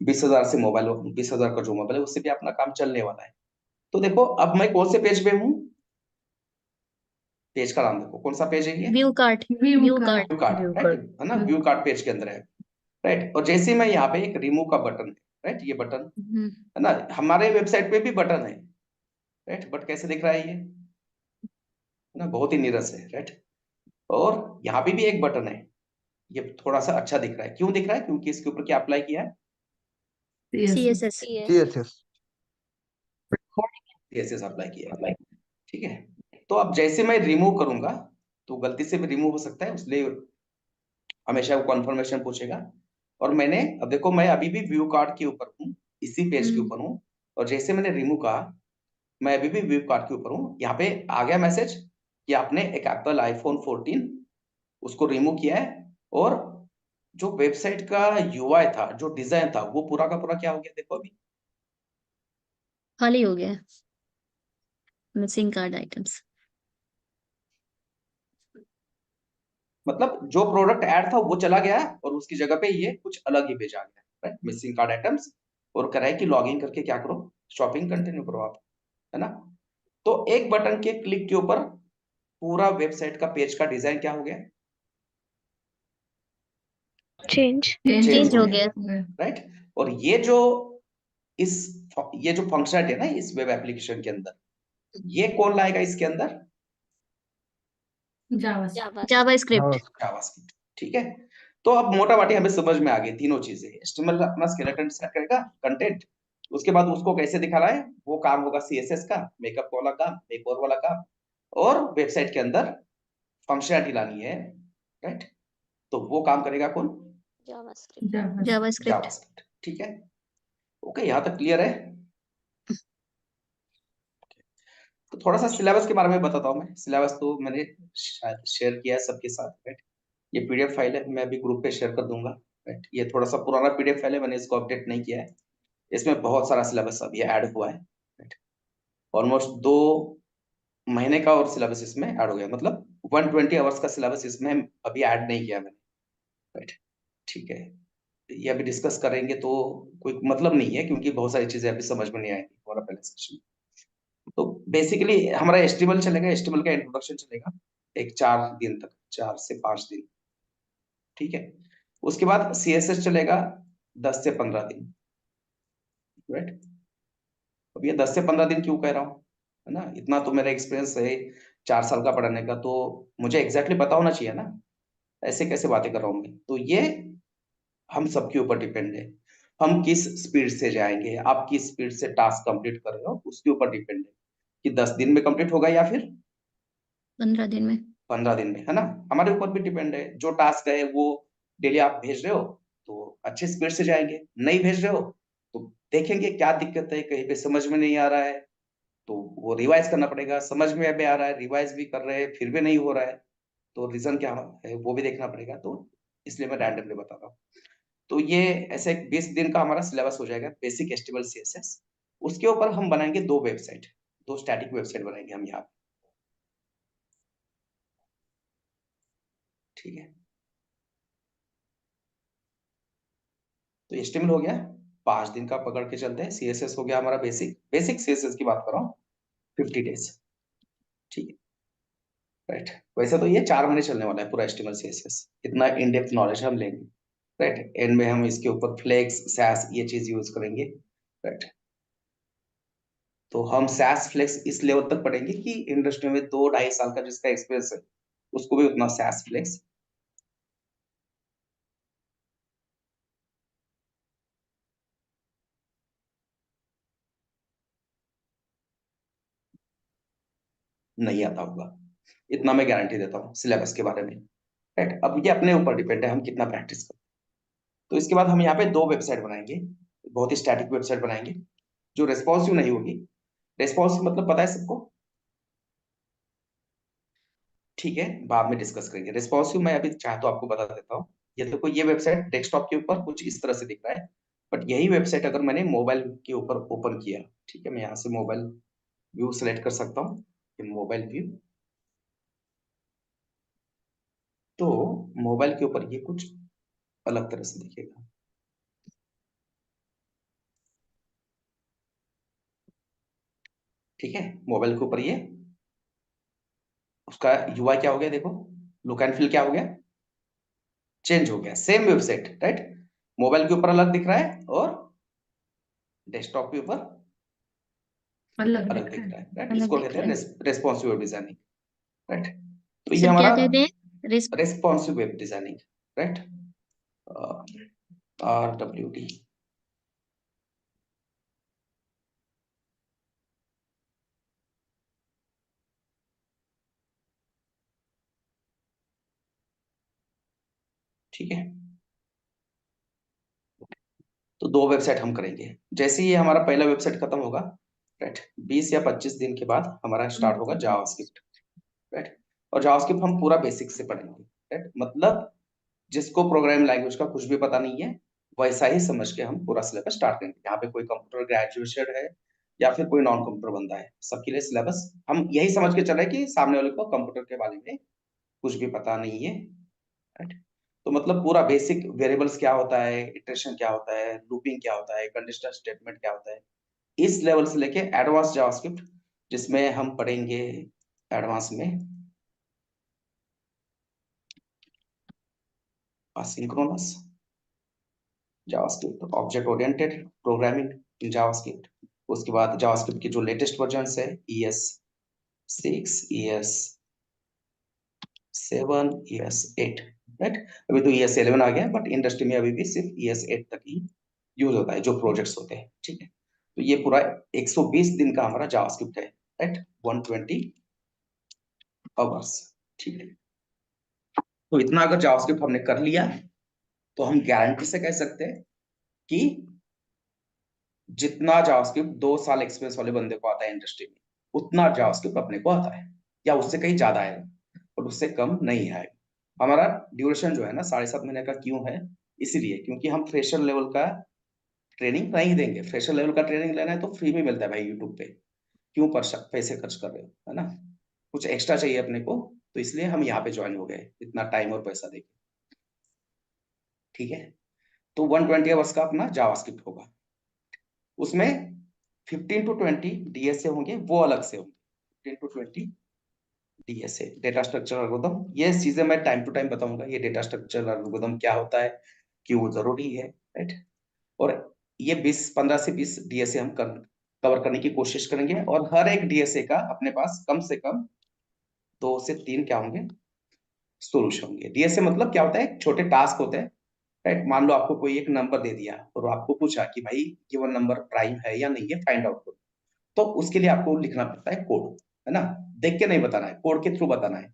20,000 से मोबाइल, 20,000 का जो मोबाइल है उससे भी अपना काम चलने वाला है। तो देखो अब मैं कौन से पेज पे हूँ, पेज का नाम देखो कौन सा पेज है ये, view cart view cart view cart, right, है ना, व्यू कार्ट पेज के अंदर है, राइट। और जैसे मैं यहाँ पे एक रिमूव का बटन है, राइट, ये बटन है ना, हमारे वेबसाइट पे भी बटन है, राइट, बट कैसे दिख रहा है ये, है ना, बहुत ही नीरस है, राइट। और यहाँ पे भी एक बटन है, ये थोड़ा सा अच्छा दिख रहा है, क्यों दिख रहा है, क्योंकि इसके ऊपर क्या अप्लाई किया है, सीएसएस CSS. सीएसएस अप्लाई किया है, ठीक है। तो अब जैसे मैं रिमूव करूंगा, तो गलती से भी रिमूव हो सकता है, इसलिए हमेशा वो कॉन्फर्मेशन पूछेगा। और मैंने, अब देखो मैं अभी भी व्यू कार्ड के ऊपर हूँ, इसी पेज के ऊपर हूँ, और जैसे मैंने रिमूव कहा, मैं अभी भी व्यू कार्ड के ऊपर हूँ, यहाँ पे आ गया मैसेज कि आपने एक एप्पल आईफोन 14 उसको रिमूव किया है। और जो वेबसाइट का यूआई था, जो डिजाइन था, वो पूरा का पूरा क्या हो गया, देखो अभी खाली हो गया मिसिंग कार्ड आइटम्स मतलब जो प्रोडक्ट ऐड था वो चला गया और उसकी जगह पे ये कुछ अलग ही भेजा गया, राइट, मिसिंग कार्ड आइटम्स, और करा है कि लॉग इन करके क्या करो, शॉपिंग कंटिन्यू करो आप, है ना। तो एक बटन के क्लिक के ऊपर पूरा वेबसाइट का पेज का डिजाइन क्या हो गया, चेंज चेंज हो हो गया। गया, राइट। और इस ये जो फंक्शन है ना इस वेब एप्लीकेशन के अंदर, ये कौन लाएगा इसके अंदर, जावा स्क्रिप्ट। जावास्क्रिप्ट, ठीक है। तो अब मोटा माटी हमें समझ में आ गई तीनों चीजें, एचटीएमएल अपना स्केलेटन सेट करेगा, कंटेंट, उसके बाद उसको कैसे दिखा रहा है वो काम होगा सीएसएस का, मेकअप वाला काम, मेकओवर वाला काम, और वेबसाइट के अंदर फंक्शनलिटी लानी है, राइट। तो वो काम करेगा कौन, जावा स्क्रिप्ट। जावास्क्रिप्ट, ठीक है। ओके, यहाँ तक क्लियर है। तो थोड़ा सा सिलेबस के बारे में बताता हूँ मैं। सिलेबस तो मैंने शायद शेयर किया है सबके साथ, राइट। ये पीडीएफ फाइल है, मैं अभी ग्रुप पे शेयर कर दूंगा, राइट। ये थोड़ा सा पुराना पीडीएफ फाइल है, मैंने इसको अपडेट नहीं किया है। इसमें बहुत सारा सिलेबस अभी ऐड हुआ है, राइट। ऑलमोस्ट 2 महीने का और सिलेबस इसमें ऐड हो गया, मतलब 120 आवर्स का सिलेबस इसमें अभी ऐड नहीं किया मैंने, राइट, ठीक है। ये अभी डिस्कस करेंगे तो कोई मतलब नहीं है, क्योंकि बहुत सारी चीजें अभी समझ में नहीं आएंगी हमारा पहले सेशन। तो बेसिकली हमारा एचटीएमएल चलेगा, एचटीएमएल का इंट्रोडक्शन चलेगा एक 4 दिन तक, 4 से 5 दिन, ठीक है। उसके बाद सीएसएस चलेगा 10 से 15 दिन, राइट। अब ये 10 से 15 दिन क्यों कह रहा हूँ, है ना, इतना तो मेरा एक्सपीरियंस है 4 साल का पढ़ने का, तो मुझे एग्जैक्टली पता होना चाहिए ना, ऐसे कैसे बातें कर रहा हूँ मैं। तो ये हम सबके ऊपर डिपेंड है, हम किस स्पीड से जाएंगे, आप किस स्पीड से टास्क कंप्लीट कर रहे हो उसके ऊपर डिपेंड है कि 10 दिन में कंप्लीट होगा या फिर 15 दिन में। 15 दिन में, है ना। हमारे ऊपर भी डिपेंड है, जो टास्क है वो डेली आप भेज रहे हो तो अच्छे स्पीड से जाएंगे, नहीं भेज रहे हो तो देखेंगे क्या दिक्कत है, कहीं पे समझ में नहीं आ रहा है तो वो रिवाइज करना पड़ेगा, समझ में भी आ रहा है, रिवाइज भी कर रहे हैं फिर भी नहीं हो रहा है, तो रीजन क्या है वो भी देखना पड़ेगा। तो इसलिए मैं रैंडमली बता रहा हूँ। तो ये ऐसे 20 दिन का हमारा सिलेबस हो जाएगा, बेसिक एचटीएमएल सीएसएस। उसके ऊपर हम बनाएंगे 2 वेबसाइट, 2 स्टैटिक वेबसाइट बनाएंगे हम यहाँ पे, ठीक है। तो एचटीएमएल हो गया, 5 दिन का पकड़ के चलते हैं। सीएसएस हो गया हमारा बेसिक, बेसिक सीएसएस की बात कर रहा हूँ, 50 डेज, ठीक है, राइट। वैसे तो ये 4 महीने चलने वाला है पूरा एचटीएमएल सीएसएस, इतना इन डेप्थ नॉलेज हम लेंगे, राइट। एंड में हम इसके ऊपर फ्लेक्स सैस ये चीज यूज करेंगे, राइट। तो हम सैस फ्लेक्स इस लेवल तक पढ़ेंगे कि इंडस्ट्री में 2-2.5 साल का जिसका एक्सपीरियंस है उसको भी उतना सैस फ्लेक्स नहीं आता होगा, इतना मैं गारंटी देता हूँ सिलेबस के बारे में, राइट। अब ये अपने ऊपर डिपेंड है हम कितना प्रैक्टिस करते हैं। तो इसके बाद हम यहाँ पे 2 वेबसाइट बनाएंगे, बहुत ही स्टैटिक वेबसाइट बनाएंगे जो रेस्पॉन्सिव नहीं होगी। रेस्पॉन्सिव मतलब पता है सबको, ठीक है, बाद में डिस्कस करेंगे। रिस्पॉन्सिव मैं अभी चाहे तो आपको बता देता हूँ। ये देखो, ये वेबसाइट डेस्कटॉप के ऊपर कुछ इस तरह से दिख रहा है, बट यही वेबसाइट अगर मैंने मोबाइल के ऊपर ओपन किया, ठीक है, मैं यहाँ से मोबाइल व्यू सेलेक्ट कर सकता हूँ, मोबाइल व्यू। तो मोबाइल के ऊपर ये कुछ अलग तरह से दिखेगा, ठीक है। मोबाइल के ऊपर ये उसका यूआई क्या हो गया, देखो, लुक एंड फील क्या हो गया, चेंज हो गया। सेम वेबसाइट, राइट, मोबाइल के ऊपर अलग दिख रहा है और डेस्कटॉप के ऊपर अलग अलग दिख दिख रहा है। रहा है, राइट। अलग इसको दिख कहते रहा हैं है। Responsive designing, right. तो ये सर क्या हमारा कहते हैं? Responsive web designing, right, RWD, ठीक है। तो 2 वेबसाइट हम करेंगे। जैसे ही हमारा पहला वेबसाइट खत्म होगा, राइट, 20 या 25 दिन के बाद हमारा स्टार्ट होगा जावास्क्रिप्ट, राइट। और जावास्क्रिप्ट हम पूरा बेसिक से पढ़ेंगे, राइट। मतलब जिसको प्रोग्रामिंग लैंग्वेज का कुछ भी पता नहीं है वैसा ही समझ के हम पूरा सिलेबस स्टार्ट करेंगे। यहाँ पे कोई कंप्यूटर ग्रेजुएशन है या फिर कोई नॉन कंप्यूटर बंदा है, सबके लिए सिलेबस हम यही समझ के चल रहे हैं कि सामने वाले को कंप्यूटर के बारे में कुछ भी पता नहीं है, राइट। तो मतलब पूरा बेसिक वेरिएबल्स क्या होता है, इटरेशन क्या होता है, लूपिंग क्या होता है, कंडीशनल स्टेटमेंट क्या होता है, इस लेवल से लेके एडवांस जावास्क्रिप्ट, जिसमें हम पढ़ेंगे एडवांस में asynchronous JavaScript, object oriented programming in JavaScript. उसके बाद जावास्क्रिप्ट की जो लेटेस्ट वर्जन है ES 6, ES 7, ES 8, राइट। अभी तो ES 11 आ गया, बट इंडस्ट्री में अभी भी सिर्फ ES 8 तक ही यूज होता है जो प्रोजेक्ट्स होते हैं, ठीक है। तो ये पूरा 120 दिन का हमारा जावास्क्रिप्ट है, राइट, 120 आवर्स, ठीक है। तो इतना अगर जावास्क्रिप्ट हमने कर लिया तो हम गारंटी से कह सकते हैं कि जितना जावास्क्रिप्ट 2 साल एक्सपीरियंस वाले बंदे को आता है इंडस्ट्री में, उतना जावास्क्रिप्ट अपने को आता है, या उससे कहीं ज्यादा आएगा और उससे कम नहीं आएगा। हमारा ड्यूरेशन जो है ना 7.5 महीने का, क्यों है? इसीलिए क्योंकि हम फ्रेशर लेवल का ट्रेनिंग नहीं देंगे। फ्रेशर लेवल का ट्रेनिंग लेना है तो फ्री में मिलता है भाई यूट्यूब पे, क्यों पैसे खर्च कर रहे हो, है ना। कुछ एक्स्ट्रा चाहिए अपने को, तो इसलिए हम यहाँ पे ज्वाइन हो गए इतना टाइम और पैसा देके, ठीक है। तो 120 आवर्स का अपना जावास्क्रिप्ट होगा, उसमें 15 to 20 डीएसए होंगे, वो अलग से होंगे। 15 to 20 DSA, data structure algorithm. ये चीजें मैं टाइम टू टाइम बताऊंगा, ये डेटा स्ट्रक्चर एल्गोरिथम क्या होता है, क्यों जरूरी है, राइट। और ये 15 से 20 डीएसए हम कवर करने की कोशिश करेंगे, और हर एक डीएसए का अपने पास कम से कम 2 से 3 क्या होंगे, सोल्यूशन होंगे। डीएसए मतलब क्या होता है, छोटे टास्क होते हैं, राइट। मान लो आपको कोई एक नंबर दे दिया और आपको पूछा कि भाई गिवन नंबर प्राइम है या नहीं है, फाइंड आउट करो। तो उसके लिए आपको लिखना पड़ता है कोड, है ना। देख के नहीं बताना है, कोड के थ्रू बताना है,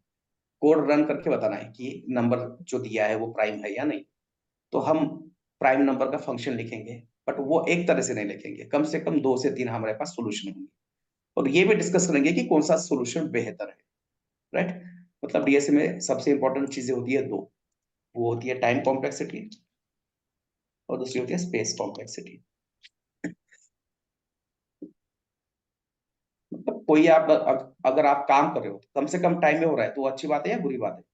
कोड रन करके बताना है कि नंबर जो दिया है वो प्राइम है या नहीं। तो हम प्राइम नंबर का फंक्शन लिखेंगे, बट वो एक तरह से नहीं लिखेंगे, कम से कम 2 से 3 हमारे पास सोल्यूशन होंगे, और ये भी डिस्कस करेंगे कि कौन सा सोल्यूशन बेहतर है, राइट। मतलब डीएसए में सबसे इंपॉर्टेंट चीजें होती है दो, वो होती है टाइम कॉम्प्लेक्सिटी और दूसरी होती है स्पेस कॉम्प्लेक्सिटी। मतलब कोई आप अगर आप काम कर रहे हो कम से कम टाइम में हो रहा है, तो वो अच्छी बात है या बुरी बात है?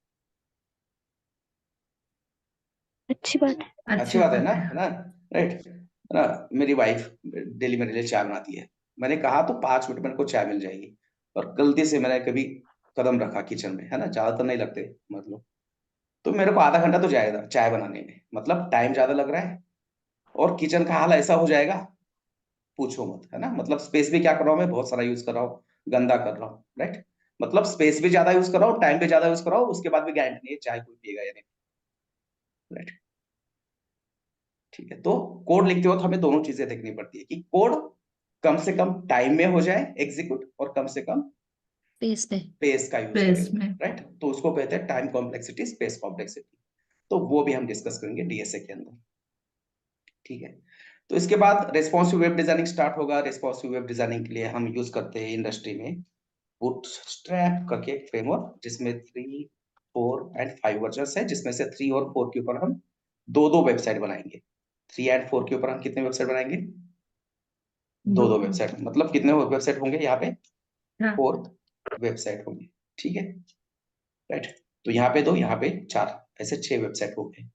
अच्छी बात है। अच्छी अच्छी बात बात है। है ना, राइट, है ना। मेरी वाइफ डेली मेरे लिए चाय बनाती है, मैंने कहा तो 5 मिनट मेरे को चाय मिल जाएगी, और गलती से मैंने कभी कदम रखा किचन में, है ना, ज्यादा तो नहीं लगते मतलब, तो मेरे को आधा घंटा तो जाएगा चाय बनाने में, मतलब टाइम ज्यादा लग रहा है, और किचन का हाल ऐसा हो जाएगा, पूछो मत, है ना। मतलब स्पेस भी क्या कर रहा हूँ मैं, बहुत सारा यूज कर रहा हूँ, गंदा कर रहा हूँ, राइट। मतलब स्पेस भी ज्यादा यूज कर रहा हूँ, टाइम भी ज्यादा यूज कर रहा हूँ, उसके बाद भी गारंटी नहीं है चाय कोई पिएगा या नहीं, राइट। ठीक है, तो कोड लिखते वक्त हमें दोनों चीजें देखनी पड़ती है कि कोड कम से कम टाइम में हो जाए एग्जीक्यूट, और कम से कम पेस पे। स्पेस का यूज करें, स्पेस में। राइट। तो उसको कहते हैं टाइम कॉम्प्लेक्सिटी, स्पेस कॉम्प्लेक्सिटी। तो वो भी हम डिस्कस करेंगे डीएसए के अंदर, ठीक है। तो इसके बाद रेस्पॉन्सिव वेब डिजाइनिंग स्टार्ट होगा। रेस्पॉन्सिव वेब डिजाइनिंग के लिए हम यूज करते हैं इंडस्ट्री में बूटस्ट्रैप करके एक फ्रेमवर्क, जिसमें 3, 4 एंड 5 वर्जन है, जिसमें से 3 और 4 के ऊपर हम दो दो वेबसाइट बनाएंगे। 3 एंड 4 के ऊपर हम कितने वेबसाइट बनाएंगे? दो दो दो वेबसाइट, मतलब कितने वेबसाइट होंगे यहाँ पे? हाँ। 4 वेबसाइट होंगे, ठीक है, राइट। तो यहाँ पे 2, यहाँ पे 4, ऐसे 6 वेबसाइट हो गए।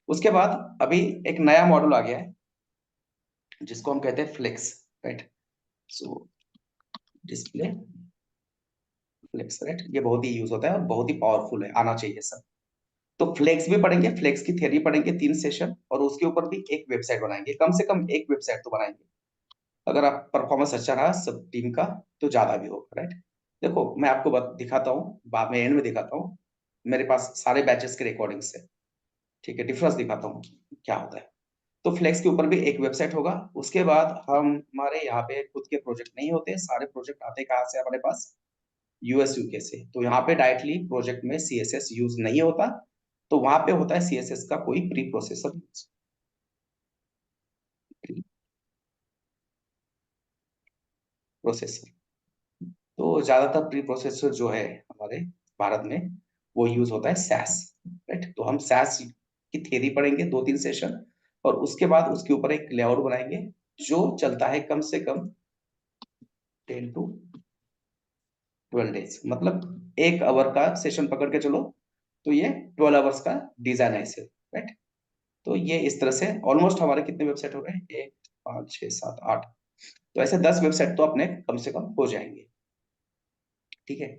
उसके बाद अभी एक नया मॉडल आ गया है जिसको हम कहते हैं flex, right. So display flex, right, ये बहुत ही यूज होता है और बहुत ही पावरफुल है, आना चाहिए सब। तो फ्लेक्स भी पढ़ेंगे, फ्लेक्स की थ्योरी पढ़ेंगे 3 सेशन, और उसके ऊपर भी एक वेबसाइट बनाएंगे, कम से कम एक वेबसाइट तो बनाएंगे। अगर आप परफॉर्मेंस अच्छा रहा सब टीम का तो ज्यादा भी होगा, राइट। देखो मैं आपको दिखाता हूँ, बाद में एंड में दिखाता हूँ, मेरे पास सारे बैचेस के रिकॉर्डिंग्स है, ठीक है, डिफरेंस दिखाता हूँ क्या होता है। तो फ्लेक्स के ऊपर भी एक वेबसाइट होगा। उसके बाद हमारे यहाँ पे खुद के प्रोजेक्ट नहीं होते, सारे प्रोजेक्ट आते कहाँ से हमारे पास? यूएस यूके से। तो यहाँ पे डायरेक्टली प्रोजेक्ट में सीएसएस यूज नहीं होता, तो वहां पे होता है सीएसएस का कोई प्री प्रोसेसर प्रोसेसर। तो ज्यादातर प्री प्रोसेसर जो है हमारे भारत में, वो यूज होता है सैस, राइट। तो हम सैस की थ्योरी पढ़ेंगे 2-3 सेशन, और उसके बाद उसके ऊपर एक लेआउट बनाएंगे जो चलता है कम से कम 10 to 12 डेज, मतलब 1 आवर का सेशन पकड़ के चलो, तो ये 12 आवर्स का डिजाइन है इसे, राइट। तो ये इस तरह से ऑलमोस्ट हमारे कितने वेबसाइट हो रहे हैं, 1 5 6 7 8, तो ऐसे 10 वेबसाइट तो अपने कम से कम हो जाएंगे, ठीक है।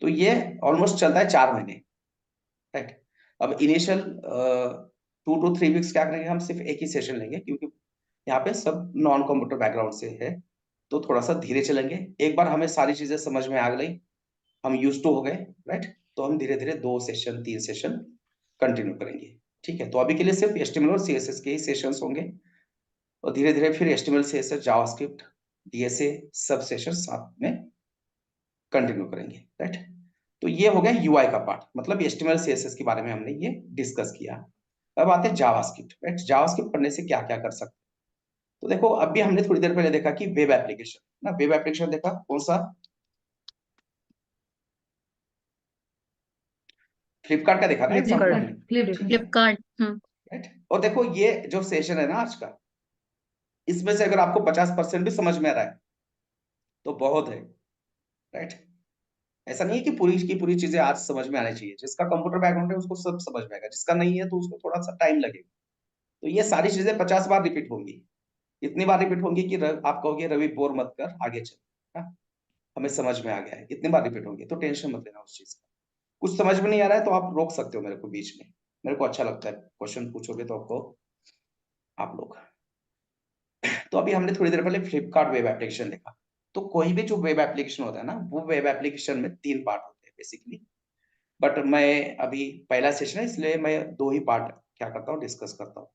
तो ये ऑलमोस्ट चलता है 4 महीने, राइट। अब इनिशियल 2 to 3 वीक्स क्या करेंगे, हम सिर्फ एक ही सेशन लेंगे, क्योंकि यहाँ पे सब नॉन कंप्यूटर बैकग्राउंड से है, तो थोड़ा सा धीरे चलेंगे। एक बार हमें सारी चीजें समझ में आ गई, हम यूज टू हो गए, राइट, तो हम धीरे धीरे 2 सेशन 3 सेशन कंटिन्यू करेंगे, ठीक है। तो अभी के लिए सिर्फ HTML और CSS के ही सेशंस होंगे, और धीरे धीरे फिर HTML CSS जावास्क्रिप्ट DSA सब सेशन साथ में कंटिन्यू करेंगे, राइट। तो ये हो गया UI का पार्ट, मतलब HTML CSS के बारे में हमने ये डिस्कस किया। अब आते हैं जावास्क्रिप्ट, राइट। जावास्क्रिप्ट पढ़ने से क्या क्या कर सकते हैं, तो देखो अभी हमने थोड़ी देर पहले देखा कि वेब एप्लीकेशन ना, वेब एप्लीकेशन देखा कौन सा, फ्लिपकार्ट का देखा ना एग्जाम्पल फ्लिपकार्ट हमने, फ्लिप फ्लिपकार्ट। राइट। और देखो ये जो सेशन है ना आज का, इसमें से अगर आपको 50% भी समझ में आ रहा है तो बहुत है, राइट। ऐसा नहीं है कि पूरी की पूरी चीजें आज समझ में आनी चाहिए, जिसका कंप्यूटर बैकग्राउंड है उसको सब समझ में आएगा, जिसका नहीं है तो उसको थोड़ा सा टाइम लगेगा। तो ये सारी चीजें 50 बार रिपीट होंगी, इतनी बार रिपीट होंगी कि आप कहोगे रवि बोर मत कर, आगे चल, हाँ, हमें समझ में आ गया है, इतनी बार रिपीट होंगी, तो टेंशन मत लेना उस चीज का। कुछ समझ में नहीं आ रहा है तो आप रोक सकते हो मेरे को बीच में, मेरे को अच्छा लगता है क्वेश्चन पूछोगे तो आपको, आप लोग। तो अभी हमने थोड़ी देर पहले फ्लिपकार्ट वेब एप्लीकेशन देखा। तो कोई भी जो वेब एप्लीकेशन होता है ना, वो वेब एप्लीकेशन में 3 पार्ट होते हैं बेसिकली, बट मैं अभी पहला सेशन है इसलिए मैं 2 ही पार्ट क्या करता हूँ, डिस्कस करता हूँ।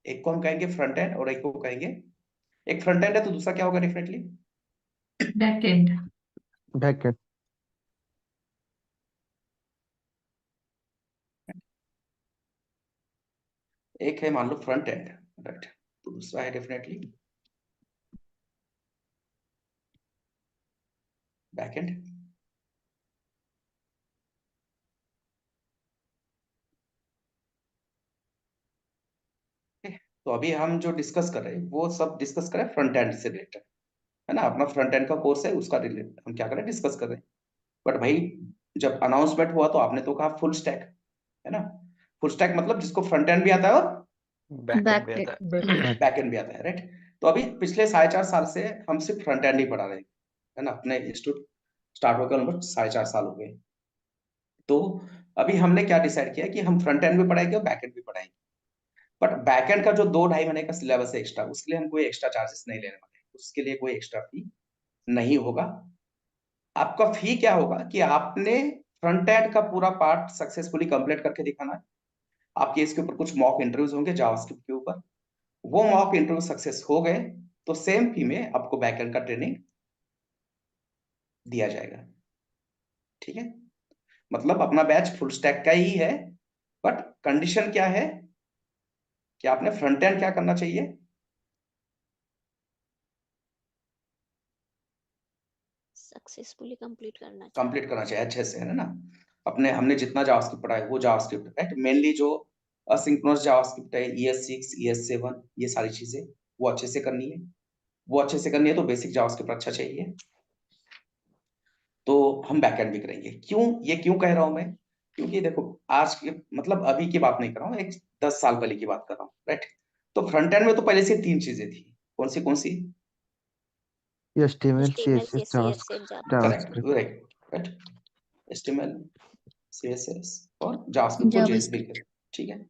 एक को हम कहेंगे फ्रंट एंड और एक को कहेंगे, एक फ्रंट एंड है तो दूसरा क्या होगा डेफिनेटली, बैक एंड। बैकएंड। एक है मान लो फ्रंट एंड, राइट, तो दूसरा है डेफिनेटली बैक एंड। तो अभी हम जो डिस्कस कर रहे हैं वो सब डिस्कस करें फ्रंट एंड से रिलेटेड, है ना, अपना फ्रंट एंड का कोर्स है उसका रिलेटेड हम क्या करें, डिस्कस कर रहे हैं। बट भाई जब अनाउंसमेंट हुआ तो आपने तो कहा फुल स्टैक, है ना। फुल स्टैक मतलब जिसको फ्रंट एंड भी आता है और बैकएंड भी बैक आता है। बैक एंड भी आता है, राइट। तो अभी पिछले 4.5 साल से हम सिर्फ फ्रंट एंड ही पढ़ा रहे हैं, है ना, अपने इंस्टीट्यूट स्टार्ट होकर लगभग 4.5 साल हो गए। तो अभी हमने क्या डिसाइड किया कि हम फ्रंट एंड भी पढ़ाएंगे और बैक एंड भी पढ़ाएंगे, बट बैक एंड का जो 2 ढाई महीने का सिलेबस है एक्स्ट्रा, उसके लिए हम कोई एक्स्ट्रा चार्जेस नहीं लेने वाले, उसके लिए कोई एक्स्ट्रा फी नहीं होगा। आपका फी क्या होगा कि आपने फ्रंट एंड का पूरा पार्ट सक्सेसफुली कंप्लीट करके दिखाना है। आपके इसके ऊपर कुछ मॉक इंटरव्यूज होंगे जावास्क्रिप्ट के ऊपर, वो मॉक इंटरव्यू सक्सेस हो गए तो सेम फी में आपको बैकएंड का ट्रेनिंग दिया जाएगा, ठीक है। मतलब अपना बैच फुल स्टैक का ही है, बट कंडीशन क्या है कि आपने फ्रंट एंड क्या करना चाहिए, सक्सेसफुली कंप्लीट करना चाहिए। कंप्लीट करना चाहिए अच्छे से, है ना। अपने हमने जितना जावास्क्रिप्ट पढ़ा है वो जावास्क्रिप्ट, राइट, मेनली जो असिंक्रोनस जावास्क्रिप्ट है, ES6 ES7, ये सारी चीजें वो अच्छे से करनी है, वो अच्छे से करनी है तो बेसिक जावास्क्रिप्ट अच्छा चाहिए। तो हम बैकएंड भी करेंगे, क्यों कह रहा हूं मैं, क्योंकि देखो आज के मतलब अभी की बात नहीं कर रहा हूँ, एक 10 साल पहले की बात कर रहा हूँ, राइट। तो फ्रंट एंड में तो पहले से 3 चीजें थी, कौन सी, HTML HTML CSS CSS correct, JavaScript. Right, HTML CSS और जावास्क्रिप्ट को जेएसपी जावास्क्रिप्ट। के, ठीक है।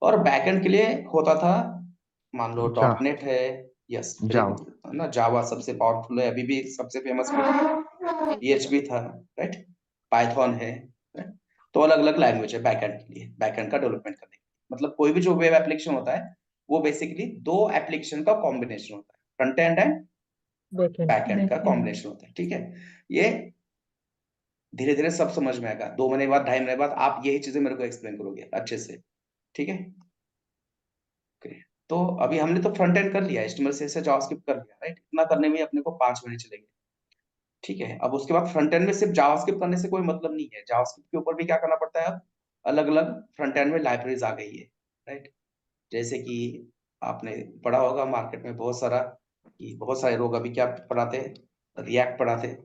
और बैकएंड के लिए होता था, मान लो जा डॉट नेट है, यस वेरी जावा। गुड, है ना, जावा सबसे पावरफुल है, अभी भी सबसे फेमस PHP था, राइट, पाइथन है, right? तो अलग अलग लैंग्वेज है बैकएंड के लिए, बैकएंड का डेवलपमेंट करने के लिए। मतलब कोई भी जो वेब एप्लीकेशन होता है वो बेसिकली 2 एप्लीकेशन का कॉम्बिनेशन होता है, फ्रंट एंड एंड बैकएंड का बैक एंड। कॉम्बिनेशन होता है, ठीक है। ये धीरे धीरे सब समझ में आएगा, 2 महीने बाद 2.5 महीने बाद आप यही चीजें मेरे को एक्सप्लेन करोगे अच्छे से, ठीक है। Okay. तो अभी हमने तो फ्रंट एंड कर लिया, HTML CSS जावास्क्रिप्ट कर लिया, राइट, इतना करने में अपने को 5 महीने चलेंगे, ठीक है। अब उसके बाद फ्रंट एंड में सिर्फ जावास्क्रिप्ट करने से कोई मतलब नहीं है, जावास्क्रिप्ट के ऊपर भी क्या करना पड़ता है, अब अलग अलग फ्रंट एंड में लाइब्रेरीज आ गई है, राइट। जैसे कि आपने पढ़ा होगा मार्केट में बहुत सारा, कि बहुत सारे लोग अभी क्या पढ़ाते हैं, रिएक्ट पढ़ाते हैं,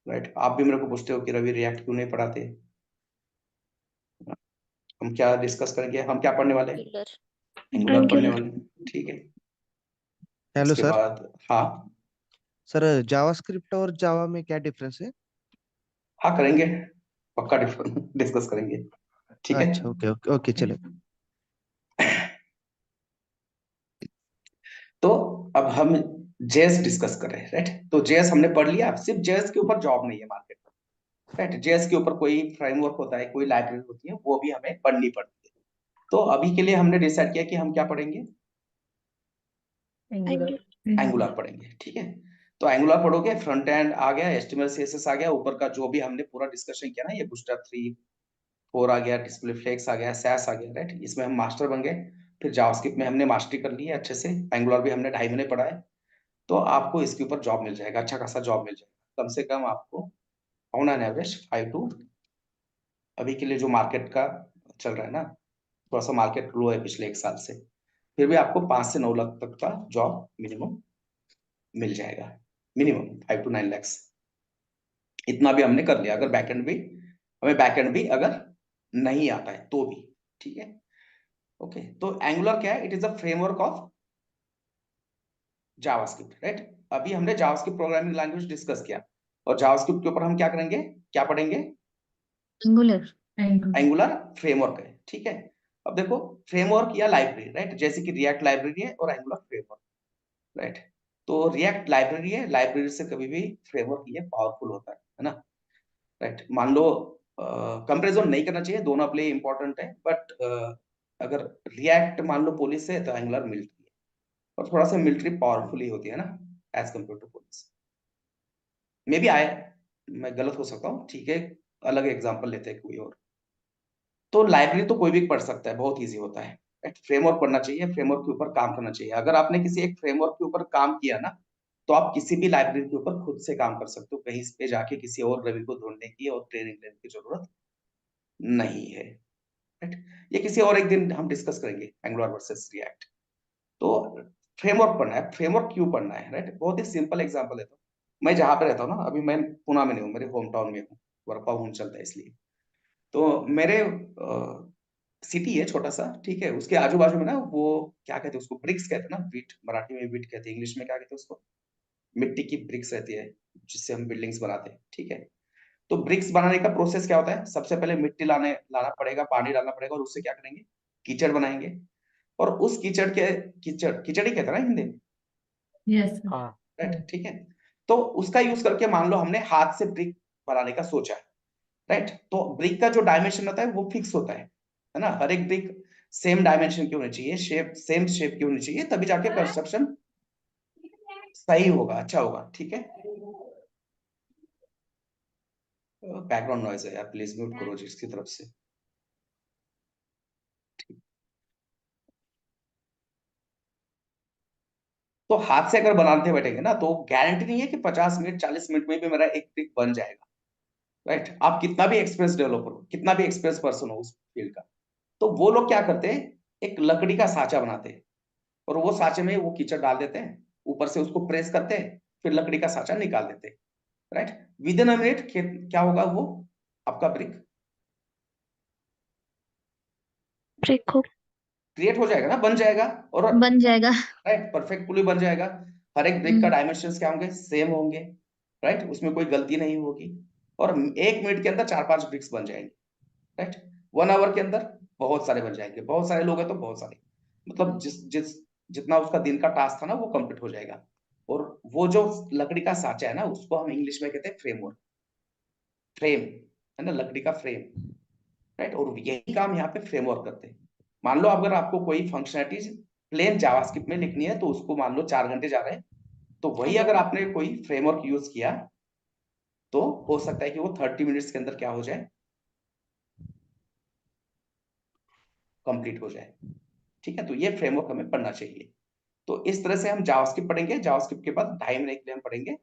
राइट। आप भी मेरे को पूछते हो कि रवि रिएक्ट क्यों नहीं पढ़ाते, हम क्या डिस्कस करेंगे, हम क्या पढ़ने वाले हैं, Angular. एंगुलर पढ़ने Angular. वाले हैं, ठीक है। हेलो उसके सर। बाद हाँ सर जावास्क्रिप्ट और जावा में क्या डिफरेंस है? हाँ करेंगे, पक्का डिस्कस करेंगे, ठीक है। अच्छा, ओके ओके ओके, चले। तो अब हम जेएस डिस्कस कर रहे हैं, राइट। तो जेएस हमने पढ़ लिया, सिर्फ जेएस के ऊपर जॉब नहीं है मार्केट में, राइट। जेएस के ऊपर कोई फ्रेमवर्क होता है, कोई लाइब्रेरी होती है, वो भी हमें पढ़नी पड़ती है। तो अभी के लिए हमने डिसाइड किया कि हम क्या पढ़ेंगे, Angular. एंगुलर पढ़ेंगे, ठीक है। तो एंगुलर पढ़ोगे, फ्रंट एंड आ गया, एचटीएमएल सीएसएस आ गया, ऊपर का जो भी हमने पूरा डिस्कशन किया ना, ये बूटस्ट्रैप 3 4 आ गया, डिस्प्ले फ्लेक्स आ गया, सैस आ गया, राइट। इसमें हम मास्टर बन गए। फिर जावास्क्रिप्ट में हमने मास्टरी कर ली है अच्छे से, एंगुलर भी हमने 2.5 महीने पढ़ा है। तो आपको इसके ऊपर जॉब मिल जाएगा, अच्छा खासा जॉब मिल जाएगा, कम से कम आपको ऑन एन एवरेज 5 टू, अभी के लिए जो मार्केट का चल रहा है ना, थोड़ा सा मार्केट लो है पिछले 1 साल से, फिर भी आपको 5 से 9 लाख तक का जॉब मिनिमम मिल जाएगा, मिनिमम 5 to 9 lakhs। इतना भी हमने कर लिया, अगर बैकएंड भी, हमें बैकएंड भी अगर नहीं आता है तो भी, ठीक है। ओके, तो एंगुलर क्या है, it is a framework of JavaScript, right. अभी हमने जावास्क्रिप्ट प्रोग्रामिंग लैंग्वेज डिस्कस किया, और जावास्क्रिप्ट के ऊपर हम क्या करेंगे, क्या पढ़ेंगे, Angular. Angular. एंगुलर फ्रेमवर्क है, ठीक है। अब देखो, फ्रेमवर्क या लाइब्रेरी, राइट, जैसे कि रिएक्ट लाइब्रेरी है और एंगुलर फ्रेमवर्क, राइट। तो रिएक्ट लाइब्रेरी है, लाइब्रेरी से कभी भी फ्रेमवर्क ये पावरफुल होता है ना, राइट। मान लो कंपैरिजन नहीं करना चाहिए, दोनों अपने इंपॉर्टेंट है, बट अगर रिएक्ट मान लो पुलिस है तो एंगुलर मिलिट्री है, और थोड़ा सा मिलिट्री पावरफुल ही होती है ना as compare to police, may be I, मैं गलत हो सकता हूँ, ठीक है। अलग एग्जांपल लेते हैं कोई और। तो लाइब्रेरी तो कोई भी पढ़ सकता है, बहुत इजी होता है, राइट। फ्रेमवर्क पढ़ना चाहिए, फ्रेमवर्क के ऊपर काम करना चाहिए। अगर आपने किसी एक फ्रेमवर्क के ऊपर काम किया ना, तो आप किसी भी लाइब्रेरी के ऊपर खुद से काम कर सकते हो, कहीं पे जाके किसी और रवि को ढूंढने की और ट्रेनिंग लेने की जरूरत नहीं है, राइट। ये किसी और एक दिन हम डिस्कस करेंगे, एंगुलर वर्सेस रिएक्ट। तो फ्रेमवर्क पढ़ना है, फ्रेमवर्क क्यों पढ़ना है, राइट। बहुत ही सिंपल एग्जांपल देता हूँ। मैं जहां पे रहता हूँ ना, अभी मैं पुणे में नहीं हूँ, मेरे होम टाउन में हूँ, वर्क फ्रॉम होम चलता है इसलिए। तो मेरे सिटी है छोटा सा, ठीक है, उसके आजू बाजू में ना, वो क्या कहते हैं उसको, ब्रिक्स कहते हैं ना, बीट, मराठी में बीट कहते हैं, इंग्लिश में क्या कहते हैं उसको, मिट्टी की ब्रिक्स रहती है जिससे हम बिल्डिंग्स बनाते हैं, ठीक है। तो ब्रिक्स बनाने का प्रोसेस क्या होता है, सबसे पहले मिट्टी लाना पड़ेगा, पानी डालना पड़ेगा, और उससे क्या करेंगे, कीचड़ बनाएंगे। और उस कीचड़ कीचड़ ही कहते हैं ना हिंदी में, Yes, sir. हाँ। राइट, ठीक है। तो उसका यूज करके मान लो हमने हाथ से ब्रिक बनाने का सोचा, राइट। तो ब्रिक का जो डायमेंशन होता है वो फिक्स होता है ना, हर एक ब्रिक सेम डायमेंशन की होनी चाहिए, शेप सेम शेप की होनी चाहिए, तभी जाके कंस्ट्रक्शन सही होगा, अच्छा होगा, ठीक है। बैकग्राउंड नॉइज है यार, प्लीज म्यूट करो जिसकी तरफ से। तो हाथ से अगर बनाते बैठेंगे ना, तो गारंटी नहीं है कि 50 मिनट 40 मिनट में भी मेरा एक ब्रिक बन जाएगा, राइट। आप कितना भी एक्सपीरियंस डेवलपर हो, कितना भी एक्सपीरियंस पर्सन हो उस फील्ड का, तो वो लोग क्या करते हैं, एक लकड़ी का साँचा बनाते हैं, और वो साँचे में वो कीचड़ डाल देते हैं, ऊपर से उसको प्रेस करते हैं, फिर लकड़ी का साँचा निकाल देते हैं, right. With in a minute क्या होगा, वो आपका ब्रिक Break हो. क्रिएट हो जाएगा ना, बन जाएगा, और बन जाएगा। राइट, परफेक्टली बन जाएगा। हर एक ब्रिक का डायमेंशंस क्या होंगे, सेम होंगे, राइट, उसमें कोई गलती नहीं होगी, और 1 मिनट के अंदर 4-5 ब्रिक्स बन जाएंगे, राइट। 1 आवर के अंदर बहुत सारे बन जाएंगे, बहुत सारे लोग हैं तो बहुत सारे, मतलब जितना उसका दिन का टास्क था ना वो कंप्लीट हो जाएगा। और वो जो लकड़ी का साँचा है ना, उसको हम इंग्लिश में कहते हैं फ्रेमवर्क, फ्रेम है ना, लकड़ी का फ्रेम, राइट। और यही काम यहाँ पे फ्रेमवर्क करते हैं। मान लो अगर आपको कोई फंक्शनलिटीज प्लेन जावास्क्रिप्ट में लिखनी है, तो उसको मान लो 4 घंटे जा रहे हैं, तो वही अगर आपने कोई फ्रेमवर्क यूज किया, तो हो सकता है कि वो 30 मिनट्स के अंदर क्या हो जाए, कंप्लीट हो जाए, ठीक है। तो ये फ्रेमवर्क हमें पढ़ना चाहिए। तो इस तरह से हम जावास्क्रिप्ट पढ़ेंगे, जावास्क्रिप्ट के बाद 2.5 महीने के लिए हम पढ़ेंगे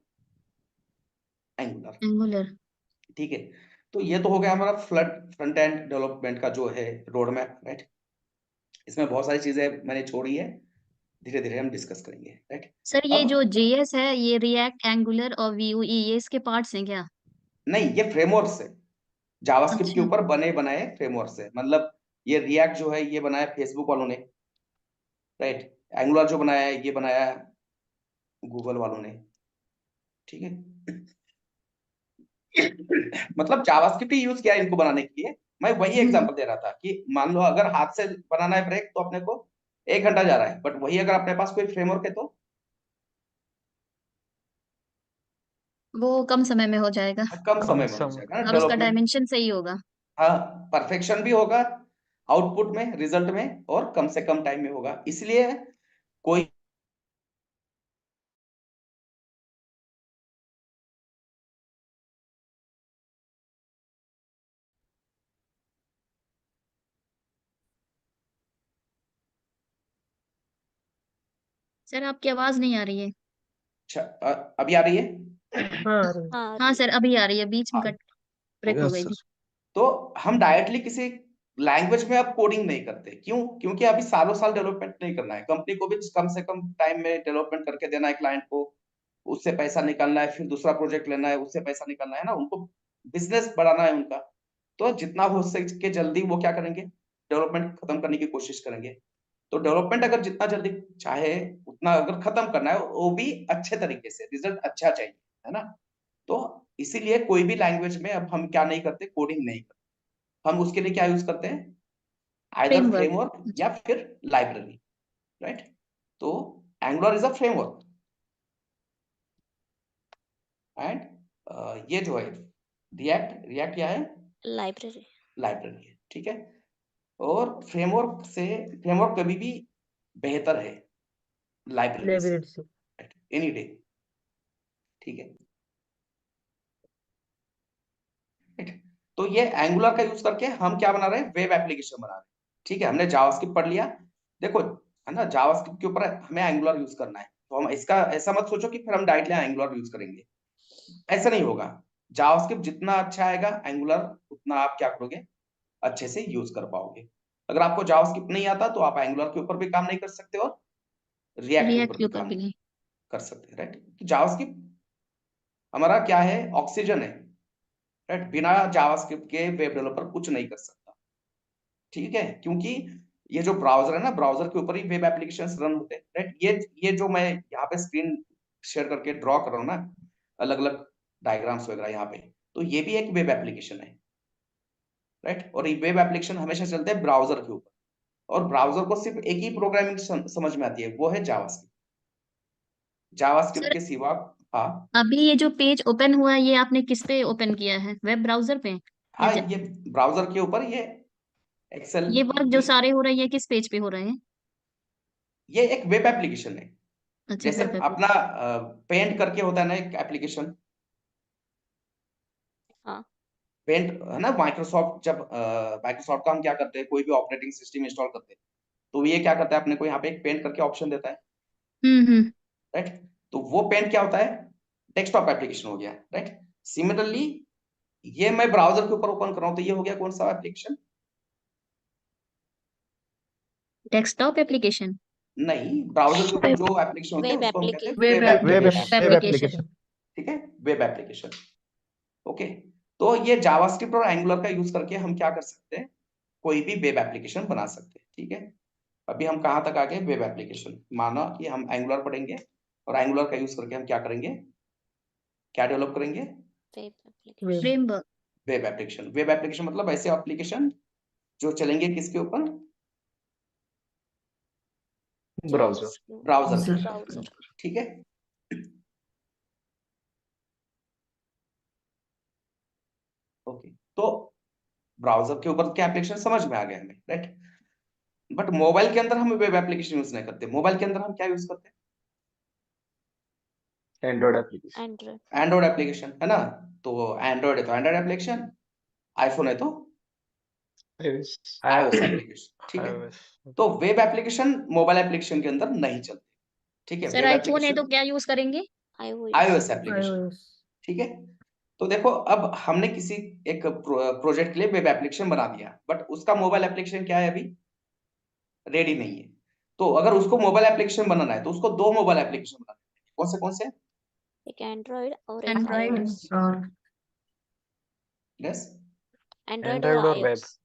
एंगुलर, Angular. ठीक है। तो ये तो हो गया हमारा फ्रंट एंड डेवलपमेंट का जो है रोड मैप, राइट। इसमें बहुत सारी चीजें मैंने छोड़ी है, धीरे धीरे हम डिस्कस करेंगे, राइट। सर ये अब जो JS है, ये रिएक्ट, एंगुलर और Vue ये इसके पार्ट्स हैं क्या? नहीं, ये फ्रेमवर्क है, जावास्क्रिप्ट के अच्छा। ऊपर बने बनाए फ्रेमवर्क है, मतलब ये रिएक्ट जो है ये बनाया फेसबुक वालों ने, राइट। एंगुलर जो बनाया है ये बनाया गूगल वालों ने, ठीक है। मतलब जावास्क्रिप्ट ही यूज किया है इनको बनाने के लिए। मैं वही एग्जांपल दे रहा था कि मान लो अगर हाथ से बनाना है ब्रेक तो अपने को 1 घंटा जा रहा है, बट वही अगर अपने पास कोई फ्रेमवर्क है तो वो कम समय में हो जाएगा कम समय कम में हो समय। जाएगा ना, और उसका डेवलपमेंट। डायमेंशन सही होगा। हाँ, परफेक्शन भी होगा आउटपुट में, रिजल्ट में, और कम से कम टाइम में होगा। इसलिए कोई सर आपकी आवाज नहीं आ रही है। अच्छा, अभी आ रही है? हाँ हाँ सर अभी आ रही है, बीच में हाँ, कट ब्रेक हो गई थी। तो हम डायरेक्टली किसी लैंग्वेज में अब कोडिंग नहीं करते। क्यों? क्योंकि अभी सालों साल डेवलपमेंट नहीं करना है, कंपनी को भी कम से कम टाइम में डेवलपमेंट करके देना है क्लाइंट को, उससे पैसा निकालना है, फिर दूसरा प्रोजेक्ट लेना है, उससे पैसा निकालना है ना, उनको बिजनेस बढ़ाना है उनका। तो जितना हो सके जल्दी वो क्या करेंगे, डेवलपमेंट खत्म करने की कोशिश करेंगे। तो डेवलपमेंट अगर जितना जल्दी चाहे उतना अगर खत्म करना है, वो भी अच्छे तरीके से, रिजल्ट अच्छा चाहिए, है ना। तो इसीलिए कोई भी लैंग्वेज में अब हम क्या नहीं करते, कोडिंग नहीं करते। हम उसके लिए क्या यूज करते हैं, आइदर फ्रेमवर्क। फ्रेमवर्क या फिर लाइब्रेरी, राइट। तो angular is a framework and ये जो है रिएक्ट, रिएक्ट क्या है, लाइब्रेरी। लाइब्रेरी है, ठीक है। और फ्रेमवर्क से, फ्रेमवर्क कभी भी बेहतर है लाइब्रेरी से, एनी डे, ठीक है, राइट। तो ये एंगुलर का यूज करके हम क्या बना रहे हैं, वेब एप्लीकेशन बना रहे हैं, ठीक है। हमने जावास्क्रिप्ट पढ़ लिया, देखो है ना, जावास्क्रिप्ट के ऊपर हमें एंगुलर यूज करना है, तो हम इसका ऐसा मत सोचो कि फिर हम डायरेक्टली एंगुलर यूज करेंगे, ऐसा नहीं होगा। जावास्क्रिप्ट जितना अच्छा आएगा एंगुलर उतना आप क्या करोगे, अच्छे से यूज कर पाओगे। अगर आपको जावास्क्रिप्ट नहीं आता तो आप एंगुलर के ऊपर भी काम नहीं कर सकते और रिएक्ट के ऊपर रिएक्ट के भी ऊपर काम भी नहीं नहीं। कर सकते, राइट। तो जावास्क्रिप्ट हमारा क्या है, ऑक्सीजन है, राइट। बिना जावास्क्रिप्ट के वेब डेवलपर कुछ नहीं कर सकता, ठीक है। क्योंकि ये जो ब्राउजर है ना, ब्राउजर के ऊपर ही वेब एप्लीकेशंस रन होते हैं, राइट। ये जो मैं यहाँ पे स्क्रीन शेयर करके ड्रॉ कर रहा हूँ ना, अलग अलग डायग्राम्स वगैरह यहाँ पे, तो ये भी एक वेब एप्लीकेशन है, राइट। और ये वेब एप्लीकेशन हमेशा चलते हैं ब्राउजर के ऊपर, और ब्राउजर को सिर्फ एक ही प्रोग्रामिंग समझ में आती है, वो है जावास्क्रिप्ट। जावास्क्रिप्ट सर के सिवा, हाँ अभी ये जो पेज ओपन हुआ है ये आपने किस पे ओपन किया है, वेब ब्राउजर पे हाँ, या ये ब्राउजर के ऊपर ये एक्सेल ये वर्क जो की, सारे हो रहे हैं किस पेज पे हो रहे हैं? ये एक वेब एप्लीकेशन है। अच्छा जैसे वेब अपना पेंट करके होता है ना एक एप्लीकेशन, हाँ। पेंट है ना, माइक्रोसॉफ्ट, जब माइक्रोसॉफ्ट का हम क्या करते हैं, कोई भी ऑपरेटिंग सिस्टम इंस्टॉल करते हैं तो ये क्या करता है, अपने को यहाँ पे एक पेंट करके ऑप्शन देता है, हम्म। राइट। तो वो पेंट क्या होता है, डेस्कटॉप एप्लीकेशन हो गया, राइट। सिमिलरली ये मैं ब्राउजर के ऊपर ओपन कर रहा हूँ तो ये हो गया कौन सा एप्लीकेशन, डेस्कटॉप एप्लीकेशन। नहीं, ब्राउजर के ऊपर जो एप्लीकेशन होते हैं वेब उसको हम कहते हैं application. Web web application, application. ठीक है, वेब एप्लीकेशन, ओके। तो ये जावास्क्रिप्ट और एंगुलर का यूज करके हम क्या कर सकते हैं, कोई भी वेब एप्लीकेशन बना सकते हैं, ठीक है। अभी हम कहाँ तक आ गए, वेब एप्लीकेशन। माना कि हम एंगुलर पढ़ेंगे और एंगुलर का यूज करके हम क्या करेंगे, क्या डेवलप करेंगे, web application. Framework. Web application. Web application मतलब ऐसे एप्लीकेशन जो चलेंगे किसके ऊपर, ब्राउजर। ब्राउजर के ऊपर, ब्राउजर। ठीक है। ओके, तो ब्राउजर के ऊपर क्या एप्लीकेशन समझ में आ गया हमें, राइट। बट मोबाइल के अंदर हम वेब एप्लीकेशन यूज नहीं करते। मोबाइल के अंदर हम क्या यूज करते एंड्रॉइड एप्लीकेशन। हैं, एंड्रॉइड। एंड्रॉइड एप्लीकेशन, है ना। तो एंड्रॉइड है तो एंड्रॉइड एप्लीकेशन, आईफोन है तो iOS। आईओएस एप्लीकेशन, ठीक है। iOS। तो वेब एप्लीकेशन मोबाइल एप्लीकेशन के अंदर नहीं चलते, ठीक है। सर वेब आईफोन है तो एप्लीकेशन क्या यूज करेंगे? iOS। आईओएस एप्लीकेशन, ठीक है। तो देखो अब हमने किसी एक प्रोजेक्ट के लिए वेब एप्लीकेशन बना दिया, बट उसका मोबाइल एप्लीकेशन क्या है, अभी रेडी नहीं है। तो अगर उसको मोबाइल एप्लीकेशन बनाना है तो उसको 2 मोबाइल एप्लीकेशन बनाने हैं। कौन से, एक एंड्रॉइड और एक एंड्रॉइड iOS। और यस, एंड्रॉइड और एंड्रॉइड और वेब। iOS।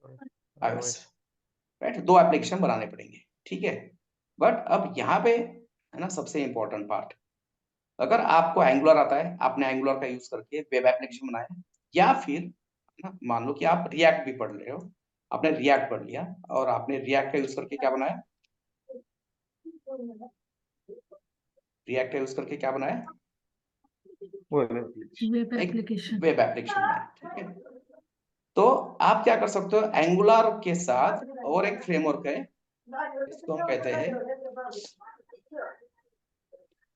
iOS, right. दो एप्लीकेशन बनाने पड़ेंगे, ठीक है। बट अब यहाँ पे है ना सबसे इंपॉर्टेंट पार्ट, अगर आपको एंगुलर आता है, आपने एंगुलर का यूज करके वेब एप्लीकेशन बनाया, या फिर है ना मान लो कि आप रिएक्ट भी पढ़ रहे हो, आपने रिएक्ट पढ़ लिया और आपने रिएक्ट का यूज करके क्या बनाया, रिएक्ट का यूज करके क्या बनाया, वेब एप्लीकेशन। वेब एक एप्लीकेशन। वेब एप्लीकेशन बनाया, ठीक है। तो आप क्या कर सकते हो, एंगुलर के साथ और एक फ्रेमवर्क है, इसको हम कहते हैं,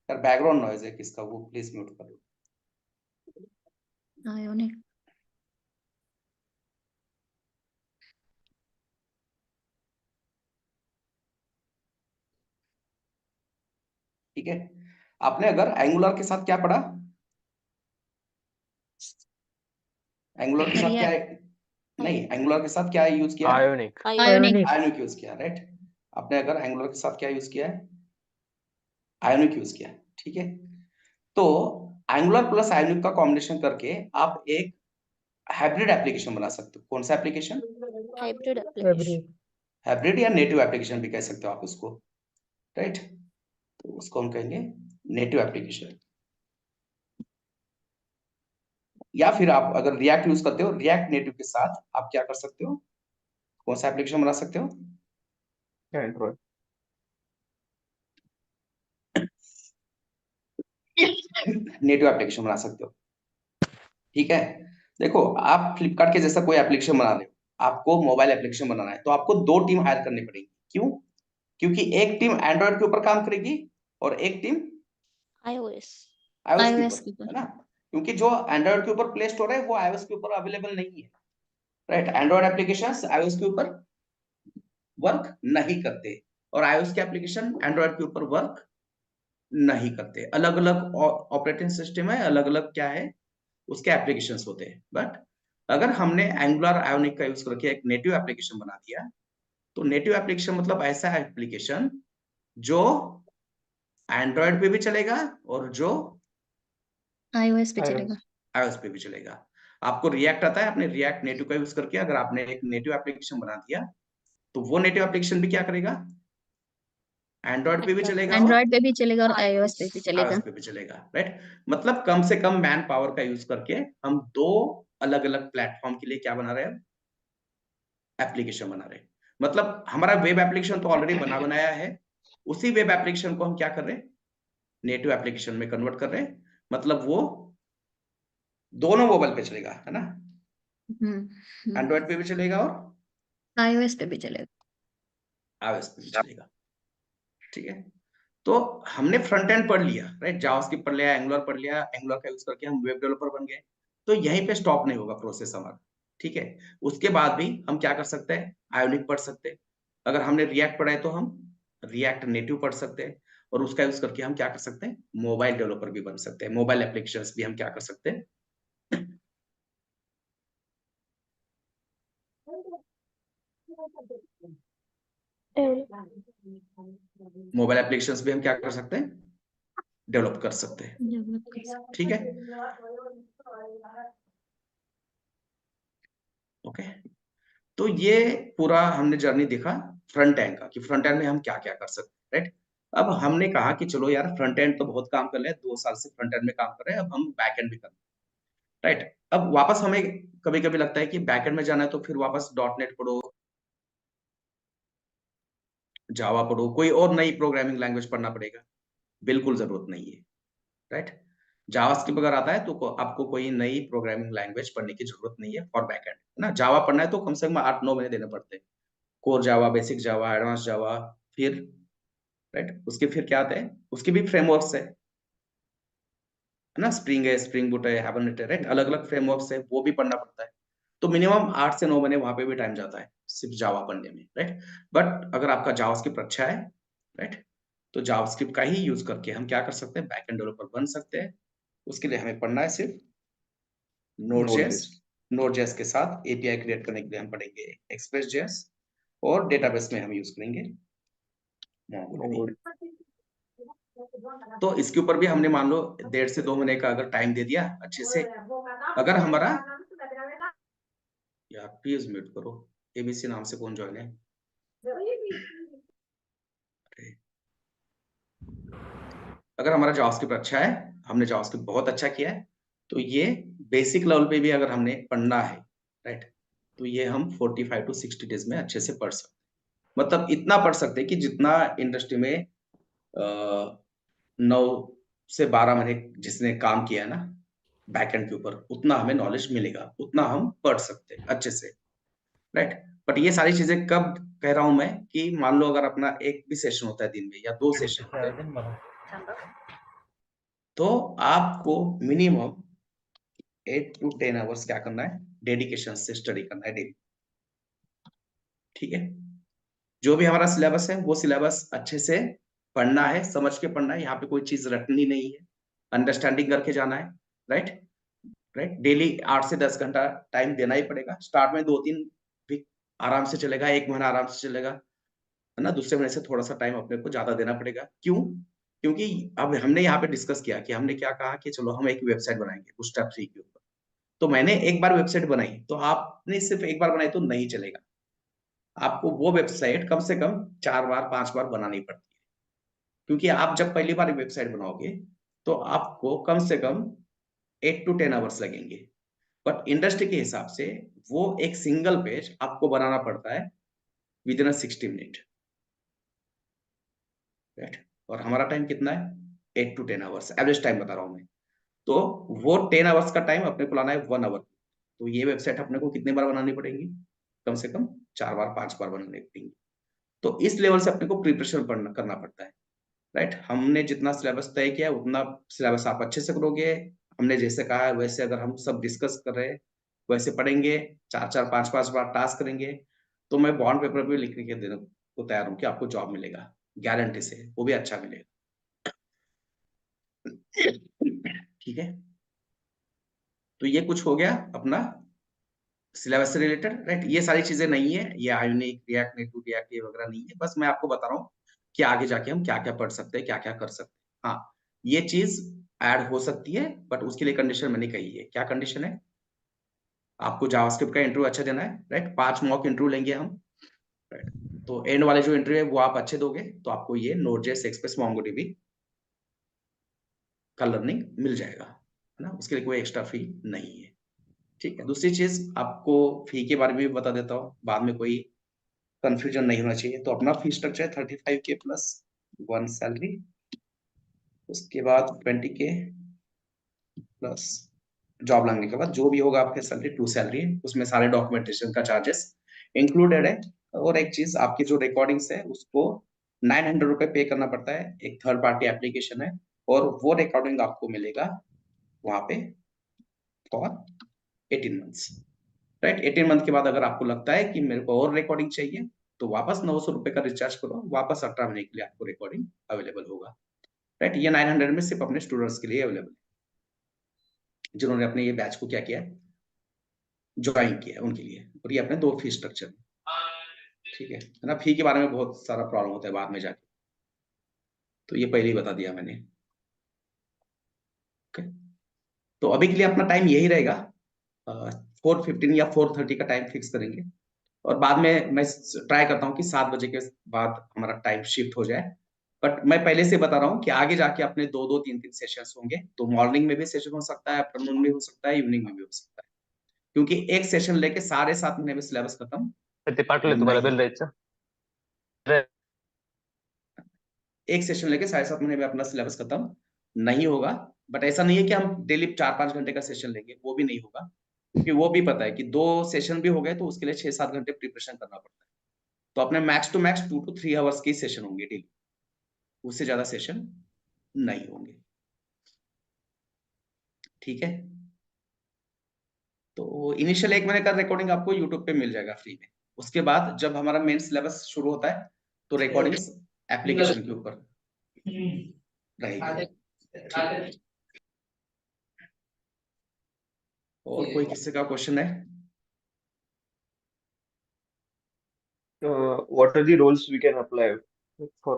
यार बैकग्राउंड नॉइज है किसका, वो प्लीज म्यूट कर लो। आयोनिक। ठीक है, आपने अगर एंगुलर के साथ क्या पढ़ा, एंगुलर के साथ क्या है, नहीं एंगुलर के साथ क्या यूज किया, आयोनिक। आयोनिक। आयोनिक यूज किया, राइट। आपने अगर एंगुलर के साथ क्या यूज किया है, आयोनिक यूज किया, ठीक है। तो एंगुलर प्लस आयोनिक का कॉम्बिनेशन करके आप एक हाइब्रिड एप्लीकेशन बना सकते हो। कौन सा एप्लीकेशन, हाइब्रिड एप्लीकेशन। हाइब्रिड या नेटिव एप्लीकेशन भी कह सकते हो आप उसको, राइट। तो उसको हम कहेंगे नेटिव एप्लीकेशन। या फिर आप अगर रिएक्ट यूज करते हो, रिएक्ट नेटिव के साथ आप क्या कर सकते हो, कौन सा एप्लीकेशन बना सकते हो, एंड्रॉइड। नेटिव एप्लीकेशन बना सकते हो, ठीक है। देखो आप फ्लिपकार्ट के जैसा कोई एप्लीकेशन बना रहे हो, आपको मोबाइल एप्लीकेशन बनाना है, तो आपको दो टीम हायर करनी पड़ेगी। क्यों, क्योंकि एक टीम एंड्रॉइड के ऊपर काम करेगी और एक टीम iOS। iOS के iOS ऊपर, के ऊपर। है ना। क्योंकि जो एंड्रॉइड के ऊपर प्ले स्टोर है वो iOS के ऊपर अवेलेबल नहीं है, राइट। एंड्रॉइड एप्लीकेशंस iOS के ऊपर वर्क नहीं करते और iOS के एप्लीकेशन एंड्रॉइड के ऊपर वर्क नहीं करते। अलग अलग ऑपरेटिंग सिस्टम है, अलग अलग क्या है उसके एप्लीकेशंस होते हैं। बट अगर हमने एंगुलर आयोनिक का यूज करके एक नेटिव एप्लीकेशन बना दिया, तो नेटिव एप्लीकेशन मतलब ऐसा एप्लीकेशन जो एंड्रॉइड पे भी चलेगा और जो iOS पे iOS। चलेगा। iOS पे भी चलेगा। आपको रिएक्ट आता है, आपने रिएक्ट नेटिव का यूज करके अगर आपने एक नेटिव एप्लीकेशन बना दिया, तो वो नेटिव एप्लीकेशन भी क्या करेगा, एंड्रॉइड पे भी चलेगा और एंड्रॉइड पे भी चलेगा और iOS पे भी चलेगा। iOS पे भी चलेगा, राइट। मतलब कम से कम मैन पावर का यूज करके हम दो अलग अलग प्लेटफॉर्म के लिए क्या बना रहे हैं, एप्लीकेशन बना रहे हैं। मतलब हमारा वेब एप्लीकेशन तो ऑलरेडी बना बनाया है, उसी वेब एप्लीकेशन को हम क्या कर रहे हैं, नेटिव एप्लीकेशन में कन्वर्ट कर रहे हैं। मतलब वो दोनों मोबाइल पे चलेगा, है ना, एंड्रॉइड पे भी चलेगा और iOS पे भी चलेगा। iOS पे भी चलेगा, ठीक है। तो हमने फ्रंट एंड पढ़ लिया, राइट, जावास्क्रिप्ट पढ़ लिया, एंगुलर पढ़ लिया, एंगुलर का यूज करके हम वेब डेवलपर बन गए। तो यहीं पे स्टॉप नहीं होगा प्रोसेस हमारा, ठीक है। उसके बाद भी हम क्या कर सकते हैं, आयोनिक पढ़ सकते हैं। अगर हमने रिएक्ट पढ़ा है तो हम रिएक्ट नेटिव पढ़ सकते हैं और उसका यूज करके हम क्या कर सकते हैं, मोबाइल डेवलपर भी बन सकते हैं, मोबाइल एप्लीकेशंस भी हम क्या कर सकते हैं, मोबाइल एप्लीकेशंस भी हम क्या कर सकते हैं, डेवलप कर सकते हैं, डेवलप कर सकते ठीक है। ओके, तो ये पूरा हमने जर्नी देखा फ्रंट एंड का, कि फ्रंट एंड में हम क्या क्या कर सकते हैं, राइट। अब हमने कहा कि चलो यार फ्रंट एंड तो बहुत काम कर रहे हैं, 2 साल से फ्रंट एंड में काम कर रहे हैं, अब हम बैक एंड भी कर रहे हैं, राइट। अब वापस हमें कभी कभी लगता है कि बैक एंड में जाना है तो फिर वापस .NET पढ़ो, जावा पढ़ो, कोई और नई प्रोग्रामिंग लैंग्वेज पढ़ना पड़ेगा। बिल्कुल जरूरत नहीं है, राइट। जावास्क्रिप्ट अगर आता है तो आपको कोई नई प्रोग्रामिंग लैंग्वेज पढ़ने की जरूरत नहीं है फॉर बैकएंड, है ना। जावा पढ़ना है तो कम से कम 8-9 महीने देने पड़ते हैं, कोर जावा, बेसिक जावा, एडवांस जावा, फिर राइट उसके फिर क्या आते हैं, उसके भी फ्रेमवर्क्स है ना, स्प्रिंग है, स्प्रिंग बूट है, हाइबरनेट है, राइट, अलग अलग फ्रेमवर्क्स है, वो भी पढ़ना पड़ता है। तो मिनिमम 8 से 9 महीने वहां पे भी टाइम जाता है सिर्फ जावा पढ़ने में, राइट। बट अगर आपका जावास्क्रिप्ट अच्छा है, राइट, तो जावास्क्रिप्ट का ही यूज करके हम क्या कर सकते हैं, बैकएंड डेवलपर बन सकते हैं। उसके लिए हमें पढ़ना है सिर्फ Node.js। Node.js के साथ एपीआई क्रिएट करने के लिए हम पढ़ेंगे Express.js और डेटाबेस में हम यूज करेंगे MongoDB। तो इसके ऊपर भी हमने मान लो 1.5 से 2 महीने का अगर टाइम दे दिया अच्छे से, अगर हमारा, यार प्लीज म्यूट करो, एबीसी नाम से कौन ज्वाइन है? अगर हमारा जावास्क्रिप्ट अच्छा है, हमने जावास्क्रिप्ट बहुत अच्छा किया है, तो ये बेसिक लेवल पे भी अगर हमने पढ़ना है, राइट, तो ये हम 45 to 60 डेज में अच्छे से पढ़ सकते हैं। मतलब इतना पढ़ सकते हैं कि जितना इंडस्ट्री में 9 से 12 महीने जिसने काम किया है ना बैकएंड के ऊपर, उतना हमें नॉलेज मिलेगा, उतना हम पढ़ सकते हैं अच्छे से, राइट। बट ये सारी चीजें कब कह रहा हूं मैं कि मान लो अगर अपना एक भी सेशन होता है दिन में या 2 सेशन होते हैं, तो आपको मिनिमम 8 to 10 आवर्स क्या करना है, डेडिकेशन से स्टडी करना है डेली। ठीक है, जो भी हमारा सिलेबस है वो सिलेबस अच्छे से पढ़ना है, समझ के पढ़ना है, यहाँ पे कोई चीज रटनी नहीं है, अंडरस्टैंडिंग करके जाना है, राइट। राइट, डेली 8 से 10 घंटा टाइम देना ही पड़ेगा। स्टार्ट में 2-3 वीक आराम से चलेगा, 1 महीना आराम से चलेगा, है ना। दूसरे महीने से थोड़ा सा टाइम अपने को ज्यादा देना पड़ेगा। क्यों? क्योंकि अब हमने यहाँ पे डिस्कस किया कि हमने क्या कहा कि चलो हम एक वेबसाइट बनाएंगे बूटस्ट्रैप 3 के ऊपर। तो मैंने एक बार वेबसाइट बनाई, तो आपने सिर्फ एक बार बनाई तो नहीं चलेगा, आपको वो वेबसाइट कम से कम 4 बार 5 बार बनानी पड़ती है। क्योंकि आप जब पहली बार वेबसाइट बनाओगे तो आपको कम से कम 8 to 10 आवर्स लगेंगे, बट इंडस्ट्री के हिसाब से वो एक सिंगल पेज आपको बनाना पड़ता है विद इन 60 मिनट, राइट। और हमारा टाइम कितना है? 8 to 10 आवर्स, एवरेज टाइम बता रहा हूं मैं। तो वो 10 आवर्स का टाइम अपने को लाना है 1 आवर। तो ये वेबसाइट अपने को कितने बार बनानी पड़ेगी? कम से कम 4 बार 5 बार बनानी पड़ेगी। तो इस लेवल से अपने को प्रिपरेशन करना पड़ता है, राइट। हमने जितना सिलेबस तय किया है उतना सिलेबस आप अच्छे से करोगे। हमने जैसे कहा है वैसे अगर हम सब डिस्कस कर रहे हैं वैसे पढ़ेंगे, 4-4 5-5 बार टास्क करेंगे, तो मैं बॉन्ड पेपर पे लिखने के देने को तैयार हूँ कि आपको जॉब मिलेगा, गारंटी से, वो भी अच्छा मिलेगा। ठीक है, तो ये कुछ हो गया अपना सिलेबस से रिलेटेड, राइट। ये सारी चीजें नहीं है, ये आयोनिक रिएक्ट नेटिव रिएक्ट ये वगैरह नहीं है, बस मैं आपको बता रहा हूँ कि आगे जाके हम क्या क्या पढ़ सकते हैं, क्या क्या कर सकते हैं। हाँ, ये चीज ऐड हो सकती है, बट उसके लिए कंडीशन मैंने कही है। क्या कंडीशन है? आपको जावास्क्रिप्ट का इंटरव्यू अच्छा देना है, राइट। 5 मॉक इंटरव्यू लेंगे हम, राइट। तो एंड वाले जो इंटरव्यू है वो आप अच्छे दोगे तो आपको ये नोड.जेएस, एक्सप्रेस, मोंगोडीबी का लर्निंग मिल जाएगा, है ना। उसके लिए कोई एक्स्ट्रा फी नहीं है। ठीक है, दूसरी चीज आपको फी के बारे में भी बता देता हूँ, बाद में कोई कंफ्यूजन नहीं होना चाहिए। तो अपना fee structure 35K plus 1 salary, उसके बाद 20K प्लस जॉब लगने के बाद जो भी होगा आपके सैलरी 2 सैलरी है, उसमें सारे डॉक्यूमेंटेशन का चार्जेस इंक्लूडेड है। और एक चीज, आपकी जो रिकॉर्डिंग्स है उसको 900 रुपए पे करना पड़ता है, एक थर्ड पार्टी एप्लीकेशन है, और वो रिकॉर्डिंग आपको मिलेगा वहां पे फॉर 18 मंथ्स, राइट। 18 मंथ के बाद अगर आपको लगता है कि मेरे को और रिकॉर्डिंग चाहिए तो वापस 900 रुपए का रिचार्ज करो, वापस 18 महीने के लिए आपको रिकॉर्डिंग अवेलेबल होगा, राइट। ये 900 में सिर्फ अपने स्टूडेंट्स के लिए अवेलेबल है, जिन्होंने अपने ये बैच को क्या किया, ज्वाइन किया उनके लिए। और ये अपने 2 फी स्ट्रक्चर, ठीक है ना। फी के बारे में बहुत सारा प्रॉब्लम होता है बाद में जाके, तो ये पहले ही बता दिया मैंने। ओके, तो अभी के लिए अपना टाइम यही रहेगा, 4:15 या 4:30 का टाइम फिक्स करेंगे, और बाद में मैं ट्राई करता हूँ कि 7 बजे के बाद हमारा टाइम शिफ्ट हो जाए। बट मैं पहले से बता रहा हूँ कि आगे जाके अपने 2-2 3-3 सेशंस होंगे, तो मॉर्निंग में भी सेशन हो सकता है, आफ्टरनून में हो सकता है, इवनिंग में भी हो सकता है, क्योंकि एक सेशन लेके 7.5 महीने में सिलेबस खत्म ते पाठवले तुम्हाला नहीं, बिल द्यायचं. एक सेशन लेके 7.5 महीने में अपना सिलेबस खत्म नहीं होगा। बट ऐसा नहीं है कि हम डेली 4-5 घंटे का सेशन लेंगे, वो भी नहीं होगा, क्योंकि वो भी पता है कि 2 सेशन भी हो गए तो उसके लिए 6-7 घंटे प्रिपरेशन करना पड़ता है। तो अपने max to max 2 to 3 hours के सेशन होंगे डेली, उससे ज्यादा सेशन नहीं होंगे, ठीक है। तो इनिशियल 1 महीने का रिकॉर्डिंग आपको यूट्यूब पे मिल जाएगा फ्री में। उसके बाद जब हमारा मेन सिलेबस शुरू होता है तो रिकॉर्डिंग्स एप्लीकेशन के ऊपर रहेगी, ठीक है। और कोई किसी का क्वेश्चन है? What are the roles we can apply for?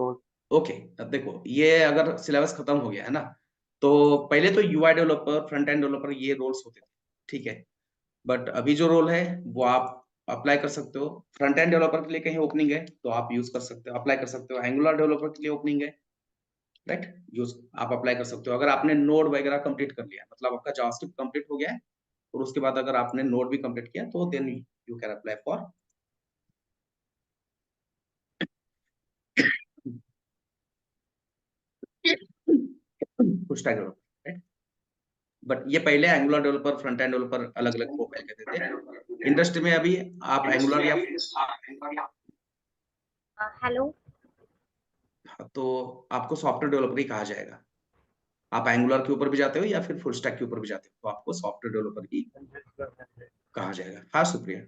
Okay, अब देखो, ये अगर सिलेबस खत्म हो गया है ना, तो पहले तो UI developer, front end developer ये रोल्स होते थे, ठीक है। बट अभी जो रोल है वो आप अप्लाई कर सकते हो। फ्रंट एंड डेवलपर के लिए कहीं ओपनिंग है तो आप यूज कर सकते हो, अप्लाई कर सकते हो। एंगुलर डेवलपर के लिए ओपनिंग है, राइट, यूज आप अप्लाई कर सकते हो। अगर आपने नोड वगैरह कंप्लीट कर लिया, मतलब आपका जावास्क्रिप्ट कंप्लीट हो गया है, और उसके बाद अगर आपने नोड भी कंप्लीट किया तो then you can apply for full stack developer, right. But ये पहले Angular developer, front end developer अलग अलग प्रोफाइल कहते थे। इंडस्ट्री में अभी आप एंगुलर या Hello. तो आपको सॉफ्टवेयर डेवलपर ही कहा जाएगा। आप एंगुलर के ऊपर भी जाते हो या फिर फुल स्टैक के ऊपर भी जाते हो तो आपको सॉफ्टवेयर डेवलपर ही कहा जाएगा। हाँ सुप्रिया।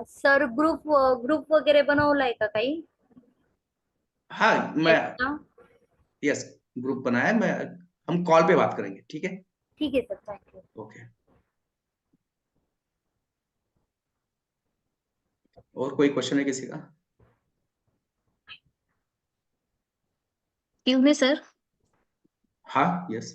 सर ग्रुप वगैरे बनवलाय का काही हाँ मैं टेस्टचा? यस ग्रुप बनाया है, मैं हम कॉल पे बात करेंगे, ठीक है। ठीक आहे सर, थँक्यू. ओके, और कोई क्वेश्चन है किसी का? क्यों में सर? हाँ यस,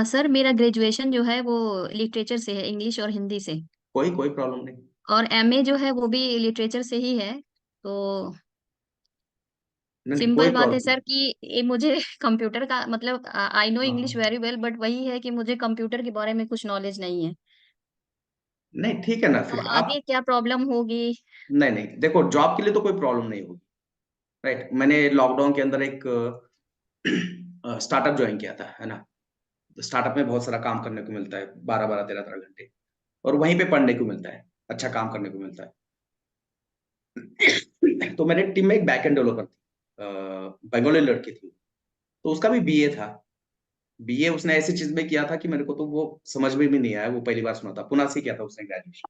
सर मेरा ग्रेजुएशन जो है वो लिटरेचर से है, इंग्लिश और हिंदी से। कोई प्रॉब्लम नहीं। और एमए जो है वो भी लिटरेचर से ही है। तो नहीं कोई सिंपल बात है प्रॉब्लम सर कि ये मुझे कंप्यूटर का मतलब आई नो इंग्लिश नहीं। वेरी वेल, बट वही है कि मुझे कंप्यूटर के बारे में कुछ नॉलेज नहीं है। नहीं ठीक है ना, तो फिर आप आगे क्या प्रॉब्लम होगी? नहीं देखो, जॉब के लिए तो कोई प्रॉब्लम नहीं होगी, राइट। मैंने लॉकडाउन के अंदर एक स्टार्टअप ज्वाइन किया था, है ना। स्टार्टअप में बहुत सारा काम करने को मिलता है, 12-12 13-13 घंटे, और वहीं पे पढ़ने को मिलता है, अच्छा काम करने को मिलता है। तो मेरे टीम में एक बैकएंड डेवलपर थी, बंगाली लड़की थी, तो उसका भी बीए था। बीए उसने ऐसी चीज में किया था कि मेरे को तो वो समझ में भी नहीं आया, वो पहली बार सुना था। पुणे से किया था उसने ग्रेजुएशन।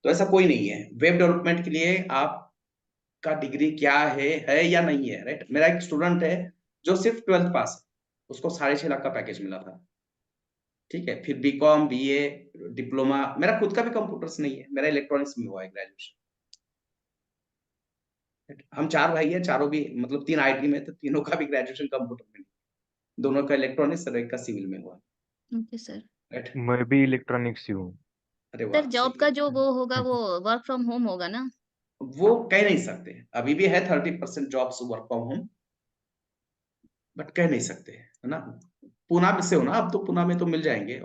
तो ऐसा कोई नहीं है, वेब डेवलपमेंट के लिए आपका डिग्री क्या है या नहीं है, राइट। मेरा एक स्टूडेंट है जो सिर्फ 12th पास है, उसको 6.5 लाख का पैकेज मिला था, ठीक है। फिर बीकॉम, बीए, डिप्लोमा। मेरा खुद का भी कंप्यूटर्स नहीं है, मेरा इलेक्ट्रॉनिक्स में हुआ है ग्रेजुएशन। हम 4 भाई हैं, चारों भी मतलब 3 आईटी में, तो तीनों का भी ग्रेजुएशन कंप्यूटर में नहीं। दोनों का इलेक्ट्रॉनिक्स और एक का सिविल में हुआ, ओके सर। राइट। मैं भी इलेक्ट्रॉनिक्स से हूँ। अरे सर वाह, जॉब सही का है। जो वो होगा वो वर्क फ्रॉम होम होगा ना? वो कह नहीं सकते, अभी भी है 30% jobs work from home, but कह नहीं सकते, है ना। पुणे से हो ना, अब तो पुणे में तो मिल जाएंगे।